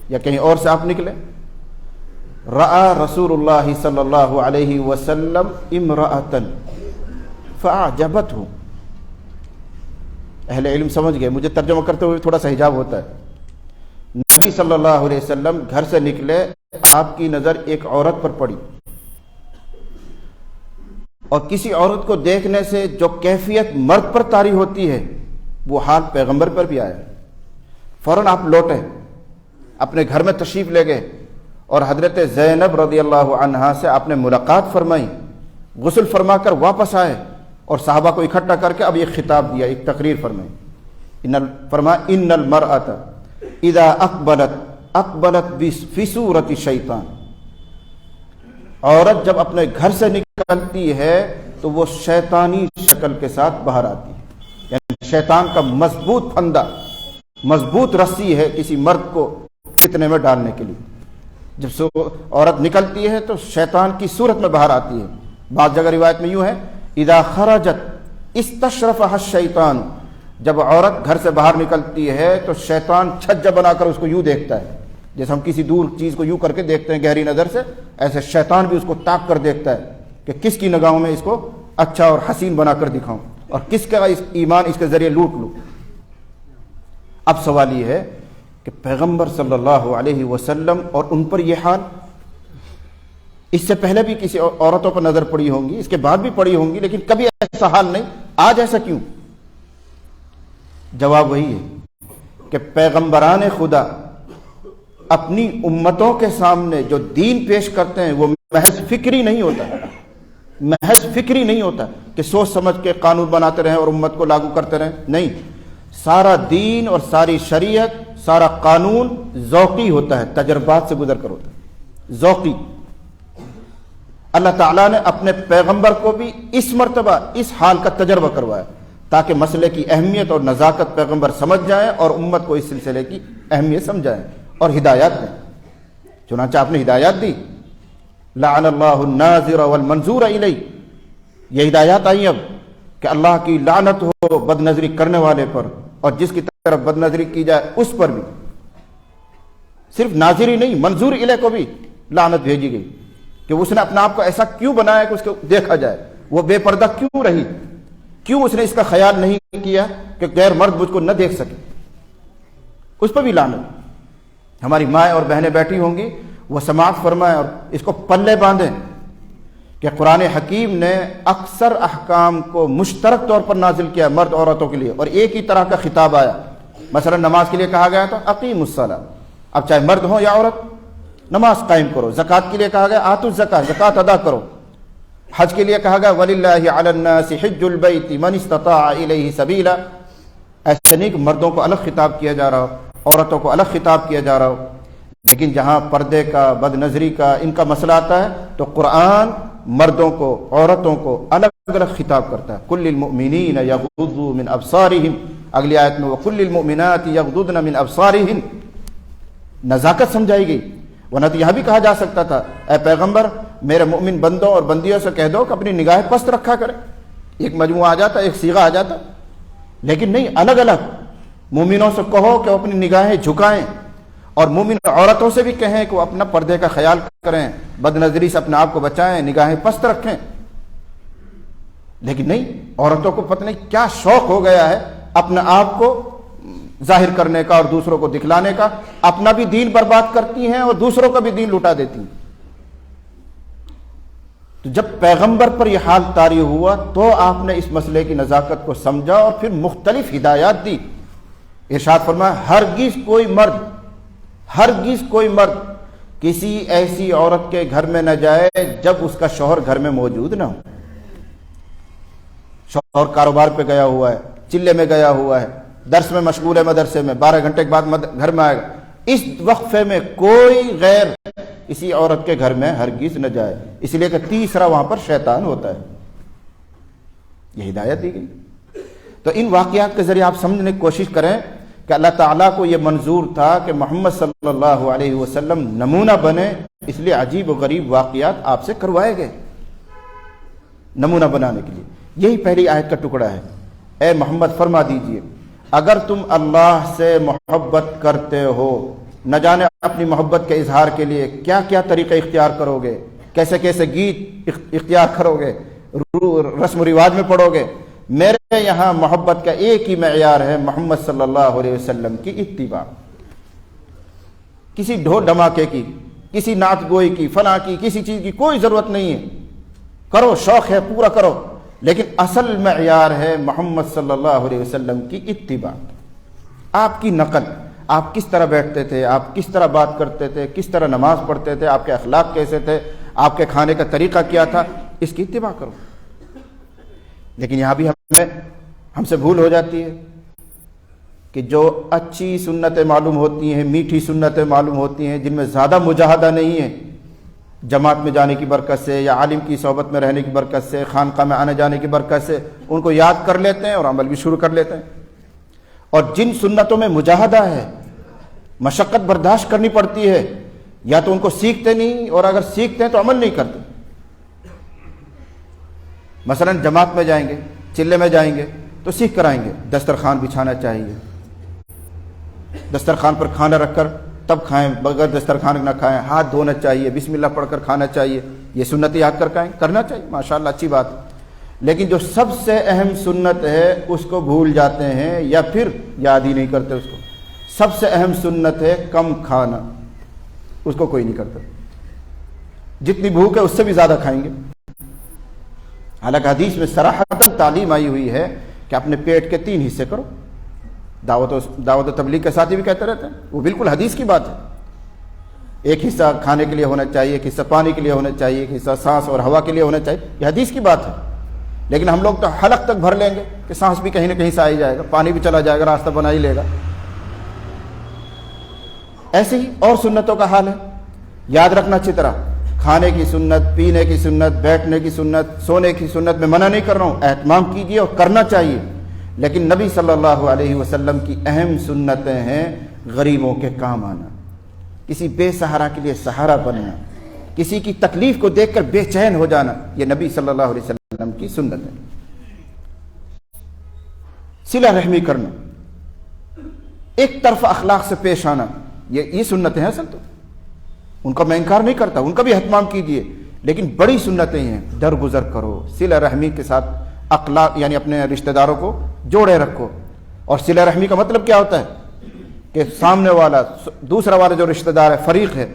یا کہیں اور سے آپ نکلے، رأى رسول اللہ صلی اللہ علیہ وسلم امرأة فأعجبته، اہل علم سمجھ گئے، مجھے ترجمہ کرتے ہوئے تھوڑا سا حجاب ہوتا ہے۔ نبی صلی اللہ علیہ وسلم گھر سے نکلے، آپ کی نظر ایک عورت پر پڑی، اور کسی عورت کو دیکھنے سے جو کیفیت مرد پر طاری ہوتی ہے وہ حال پیغمبر پر بھی آیا۔ فوراً آپ لوٹے، اپنے گھر میں تشریف لے گئے اور حضرت زینب رضی اللہ عنہا سے آپ نے ملاقات فرمائی، غسل فرما کر واپس آئے اور صحابہ کو اکٹھا کر کے اب یہ خطاب دیا، ایک تقریر فرمائی۔ فرمایا ان المرأة اذا اقبلت فی صورت الشیطان، عورت جب اپنے گھر سے نکلتی ہے تو وہ شیطانی شکل کے ساتھ باہر آتی ہے، یعنی شیطان کا مضبوط پھندا، مضبوط رسی ہے کسی مرد کو فتنے میں ڈالنے کے لیے۔ جب عورت نکلتی ہے تو شیطان کی صورت میں باہر آتی ہے۔ بعض جگہ روایت میں یوں ہے اذا خرجت استشرفها الشیطان، جب عورت گھر سے باہر نکلتی ہے تو شیطان چھجا بنا کر اس کو یوں دیکھتا ہے، جیسے ہم کسی دور چیز کو یوں کر کے دیکھتے ہیں گہری نظر سے، ایسے شیطان بھی اس کو تاک کر دیکھتا ہے کہ کس کی نگاہوں میں اس کو اچھا اور حسین بنا کر دکھاؤں اور کس کا ایمان اس کے ذریعے لوٹ لوں۔ اب سوال یہ ہے کہ پیغمبر صلی اللہ علیہ وسلم اور ان پر یہ حال، اس سے پہلے بھی کسی عورتوں پر نظر پڑی ہوں گی، اس کے بعد بھی پڑی ہوں گی، لیکن کبھی ایسا حال نہیں، آج ایسا کیوں؟ جواب وہی ہے کہ پیغمبران خدا اپنی امتوں کے سامنے جو دین پیش کرتے ہیں وہ محض فکری نہیں ہوتا، محض فکری نہیں ہوتا کہ سوچ سمجھ کے قانون بناتے رہیں اور امت کو لاگو کرتے رہیں، نہیں، سارا دین اور ساری شریعت، سارا قانون ذوقی ہوتا ہے، تجربات سے گزر کر ہوتا ہے، ذوقی۔ اللہ تعالیٰ نے اپنے پیغمبر کو بھی اس مرتبہ اس حال کا تجربہ کروایا تاکہ مسئلے کی اہمیت اور نزاکت پیغمبر سمجھ جائیں اور امت کو اس سلسلے کی اہمیت سمجھائیں اور ہدایات دیں۔ چنانچہ آپ نے ہدایات دی، لعن اللہ الناظر والمنظور الیہ، یہ ہدایات آئی اب کہ اللہ کی لعنت ہو بد نظری کرنے والے پر اور جس کی طرف بد نظری کی جائے اس پر بھی، صرف ناظری نہیں، منظور الیہ کو بھی لعنت بھیجی گئی کہ اس نے اپنا آپ کو ایسا کیوں بنایا کہ اس کو دیکھا جائے، وہ بے پردہ کیوں رہی، کیوں اس نے اس کا خیال نہیں کیا کہ غیر مرد مجھ کو نہ دیکھ سکے، اس پر بھی لعنت۔ ہماری مائیں اور بہنیں بیٹھی ہوں گی، وہ سماعت فرمائیں اور اس کو پلے باندھیں کہ قرآن حکیم نے اکثر احکام کو مشترک طور پر نازل کیا مرد عورتوں کے لیے، اور ایک ہی طرح کا خطاب آیا۔ مثلا نماز کے لیے کہا گیا تو اقیم الصلاۃ، اب چاہے مرد ہو یا عورت نماز قائم کرو۔ زکوٰۃ کے لیے کہا گیا آتوا الزکاۃ، زکوٰۃ ادا کرو۔ حج کے لیے کہا گیا وَلِلَّهِ عَلَى النَّاسِ حِجُّ الْبَيْتِ مَنِ اسْتَطَاعَ إِلَيْهِ سَبِيلًا. ایسا نہیں کہ مردوں کو الگ خطاب کیا جا رہا ہو، عورتوں کو الگ خطاب کیا جا رہا ہو، لیکن جہاں پردے کا، بد نظری کا، ان کا مسئلہ آتا ہے تو قرآن مردوں کو، عورتوں کو الگ الگ خطاب کرتا ہے. کل المؤمنین یغضوا من ابصارہم، اگلی آیت میں وکل المؤمنات یغضضن من ابصارہن، نزاکت سمجھائی گئی. ورنہ تو یہاں بھی کہا جا سکتا تھا اے پیغمبر میرے مؤمن بندوں اور بندیوں سے کہہ دو کہ اپنی نگاہیں پست رکھا کرے، ایک مجموعہ آ جاتا، ایک صیغہ آ جاتا. لیکن نہیں، الگ الگ مومنوں سے کہو کہ وہ اپنی نگاہیں جھکائیں، اور مومن عورتوں سے بھی کہیں کہ وہ اپنا پردے کا خیال کریں، بد نظری سے اپنے آپ کو بچائیں، نگاہیں پست رکھیں. لیکن نہیں، عورتوں کو پتہ نہیں کیا شوق ہو گیا ہے اپنے آپ کو ظاہر کرنے کا اور دوسروں کو دکھلانے کا، اپنا بھی دین برباد کرتی ہیں اور دوسروں کا بھی دین لٹا دیتی ہیں. تو جب پیغمبر پر یہ حال طاری ہوا تو آپ نے اس مسئلے کی نزاکت کو سمجھا اور پھر مختلف ہدایات دی. ارشاد فرمایا ہرگز کوئی مرد کسی ایسی عورت کے گھر میں نہ جائے جب اس کا شوہر گھر میں موجود نہ ہو. شوہر کاروبار پہ گیا ہوا ہے، چلے میں گیا ہوا ہے، درس میں مشغول ہے، مدرسے میں 12 گھنٹے کے بعد گھر میں آئے گا، اس وقفے میں کوئی غیر اسی عورت کے گھر میں ہرگز نہ جائے، اس لیے کہ تیسرا وہاں پر شیطان ہوتا ہے. یہ ہدایت دی گئی. تو ان واقعات کے ذریعے آپ سمجھنے کی کوشش کریں کہ اللہ تعالیٰ کو یہ منظور تھا کہ محمد صلی اللہ علیہ وسلم نمونہ بنے، اس لیے عجیب و غریب واقعات آپ سے کروائے گئے نمونہ بنانے کے لیے. یہی پہلی آیت کا ٹکڑا ہے. اے محمد فرما دیجئے اگر تم اللہ سے محبت کرتے ہو، نہ جانے اپنی محبت کے اظہار کے لیے کیا کیا طریقے اختیار کرو گے، کیسے کیسے گیت اختیار کرو گے، رسم و رواج میں پڑھو گے. میرے یہاں محبت کا ایک ہی معیار ہے، محمد صلی اللہ علیہ وسلم کی اتباع. کسی ڈھول ڈھماکے کی، کسی نعت گوئی کی، فلاں کی، کسی چیز کی کوئی ضرورت نہیں ہے. کرو، شوق ہے پورا کرو، لیکن اصل معیار ہے محمد صلی اللہ علیہ وسلم کی اتباع. آپ کی نقل، آپ کس طرح بیٹھتے تھے، آپ کس طرح بات کرتے تھے، کس طرح نماز پڑھتے تھے، آپ کے اخلاق کیسے تھے، آپ کے کھانے کا طریقہ کیا تھا، اس کی اتباع کرو. لیکن یہاں بھی ہم سے بھول ہو جاتی ہے کہ جو اچھی سنتیں معلوم ہوتی ہیں، میٹھی سنتیں معلوم ہوتی ہیں، جن میں زیادہ مجاہدہ نہیں ہے، جماعت میں جانے کی برکت سے یا عالم کی صحبت میں رہنے کی برکت سے، خانقاہ میں آنے جانے کی برکت سے ان کو یاد کر لیتے ہیں اور عمل بھی شروع کر لیتے ہیں. اور جن سنتوں میں مجاہدہ ہے، مشقت برداشت کرنی پڑتی ہے، یا تو ان کو سیکھتے نہیں، اور اگر سیکھتے ہیں تو عمل نہیں کرتے. مثلا جماعت میں جائیں گے، چلے میں جائیں گے تو سیکھ کر آئیں گے. دسترخوان بچھانا چاہیے، دسترخوان پر کھانا رکھ کر تب کھائیں، بغیر دسترخوان نہ کھائیں، ہاتھ دھونا چاہیے، بسم اللہ پڑھ کر کھانا چاہیے. یہ سنت یاد کر کرنا چاہیے، ماشاءاللہ اچھی بات. لیکن جو سب سے اہم سنت ہے اس کو بھول جاتے ہیں یا پھر یاد ہی نہیں کرتے. اس کو سب سے اہم سنت ہے کم کھانا، اس کو کوئی نہیں کرتا. جتنی بھوک ہے اس سے بھی زیادہ کھائیں گے. حالانکہ حدیث میں صراحتاً تعلیم آئی ہوئی ہے کہ اپنے پیٹ کے 3 حصے کرو. دعوت و تبلیغ کے ساتھی بھی کہتے رہتے ہیں، وہ بالکل حدیث کی بات ہے. ایک حصہ کھانے کے لیے ہونا چاہیے، ایک حصہ پانی کے لیے ہونا چاہیے، ایک حصہ سانس اور ہوا کے لیے ہونا چاہیے. یہ حدیث کی بات ہے. لیکن ہم لوگ تو حلق تک بھر لیں گے کہ سانس بھی کہیں نہ کہیں سے آ ہی جائے گا، پانی بھی چلا جائے گا، راستہ بنا ہی لے گا. ایسے ہی اور سنتوں کا حال ہے. یاد رکھنا اچھی طرح، کھانے کی سنت، پینے کی سنت، بیٹھنے کی سنت، سونے کی سنت میں منع نہیں کر رہا ہوں، اہتمام کیجیے اور کرنا چاہیے. لیکن نبی صلی اللہ علیہ وسلم کی اہم سنتیں ہیں غریبوں کے کام آنا، کسی بے سہارا کے لیے سہارا بننا، کسی کی تکلیف کو دیکھ کر بے چین ہو جانا. یہ نبی صلی اللہ علیہ وسلم کی سنت ہے. صلہ رحمی کرنا، ایک طرف اخلاق سے پیش آنا، یہ سنتیں ہیں. اصل تو ان کا میں انکار نہیں کرتا، ان کا بھی اہتمام کیجیے، لیکن بڑی سنتیں ہیں. درگزر کرو، صلہ رحمی کے ساتھ اخلاق، یعنی اپنے رشتہ داروں کو جوڑے رکھو. اور صلہ رحمی کا مطلب کیا ہوتا ہے کہ سامنے والا، دوسرا والا جو رشتہ دار ہے، فریق ہے،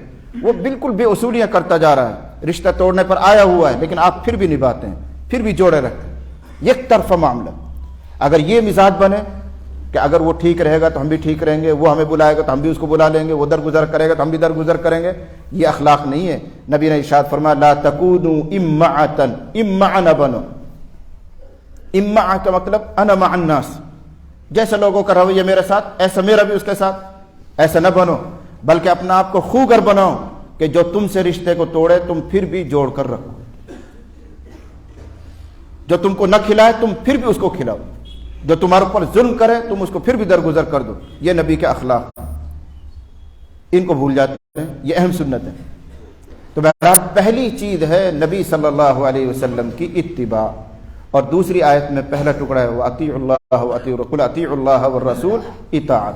وہ بالکل بے اصولیاں کرتا جا رہا ہے، رشتہ توڑنے پر آیا ہوا ہے، لیکن آپ پھر بھی نبھاتے ہیں، پھر بھی جوڑے رکھتے ہیں. یک طرفہ معاملہ. اگر یہ مزاج بنے کہ اگر وہ ٹھیک رہے گا تو ہم بھی ٹھیک رہیں گے، وہ ہمیں بلائے گا تو ہم بھی اس کو بلا لیں گے، وہ درگزر کرے گا تو ہم بھی درگزر کریں گے. یہ اخلاق نہیں ہے. نبی نے ارشاد فرمایا لا تکونوا امعۃ، امع نہ بنو. امع کا مطلب انا مع الناس، جیسے لوگوں کا رویہ میرے ساتھ ایسا میرا بھی اس کے ساتھ. ایسا نہ بنو، بلکہ اپنا آپ کو خوگر بناؤ کہ جو تم سے رشتے کو توڑے تم پھر بھی جوڑ کر رکھو، جو تم کو نہ کھلائے تم پھر بھی اس کو کھلاؤ، جو تمہارے اوپر ظلم کرے تم اس کو پھر بھی درگزر کر دو. یہ نبی کے اخلاق، ان کو بھول جاتے ہیں. یہ اہم سنت ہے. تو بہرحال پہلی چیز ہے نبی صلی اللہ علیہ وسلم کی اتباع. اور دوسری آیت میں پہلا ٹکڑا ہے وَأَطِيعُوا اللَّهَ وَأَطِيعُوا الرَّسُولَ، اطیعوا اللہ والرسول اطاعت.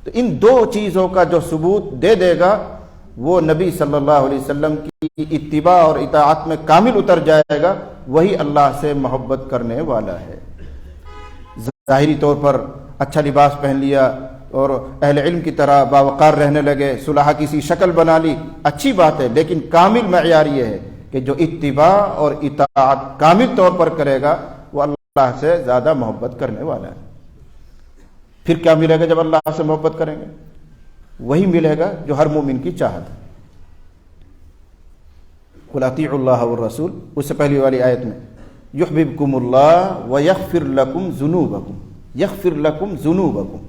تو ان دو چیزوں کا جو ثبوت دے دے گا وہ نبی صلی اللہ علیہ وسلم کی اتباع اور اطاعت میں کامل اتر جائے گا، وہی اللہ سے محبت کرنے والا ہے. ظاہری طور پر اچھا لباس پہن لیا اور اہل علم کی طرح باوقار رہنے لگے، صلحہ کی سی شکل بنا لی، اچھی بات ہے، لیکن کامل معیار یہ ہے کہ جو اتباع اور اطاعت کامل طور پر کرے گا وہ اللہ سے زیادہ محبت کرنے والا ہے. پھر کیا ملے گا جب اللہ سے محبت کریں گے؟ وہی ملے گا جو ہر مومن کی چاہت ہے. قل اطیعوا اللہ والرسول، اس سے پہلی والی آیت میں یحببکم اللہ ویغفر لکم ذنوبکم، یغفر لکم ذنوبکم.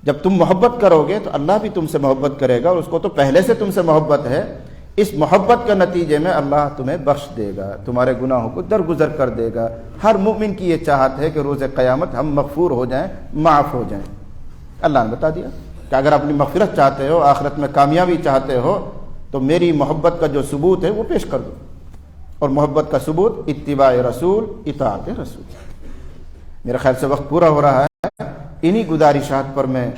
جب تم محبت کرو گے تو اللہ بھی تم سے محبت کرے گا، اور اس کو تو پہلے سے تم سے محبت ہے. اس محبت کے نتیجے میں اللہ تمہیں بخش دے گا، تمہارے گناہوں کو درگزر کر دے گا. ہر مومن کی یہ چاہت ہے کہ روز قیامت ہم مغفور ہو جائیں، معاف ہو جائیں. اللہ نے بتا دیا کہ اگر اپنی مغفرت چاہتے ہو، آخرت میں کامیابی چاہتے ہو، تو میری محبت کا جو ثبوت ہے وہ پیش کر دو. اور محبت کا ثبوت اتباع رسول، اطاعت رسول. میرا خیال سے وقت پورا ہو رہا ہے. انہی گزارشات پر میں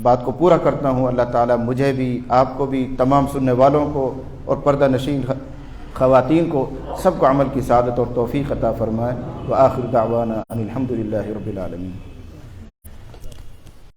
بات کو پورا کرتا ہوں. اللہ تعالیٰ مجھے بھی، آپ کو بھی، تمام سننے والوں کو اور پردہ نشین خواتین کو سب کو عمل کی سعادت اور توفیق عطا فرمائے. وآخر دعوانا ان الحمد للہ رب العالمین.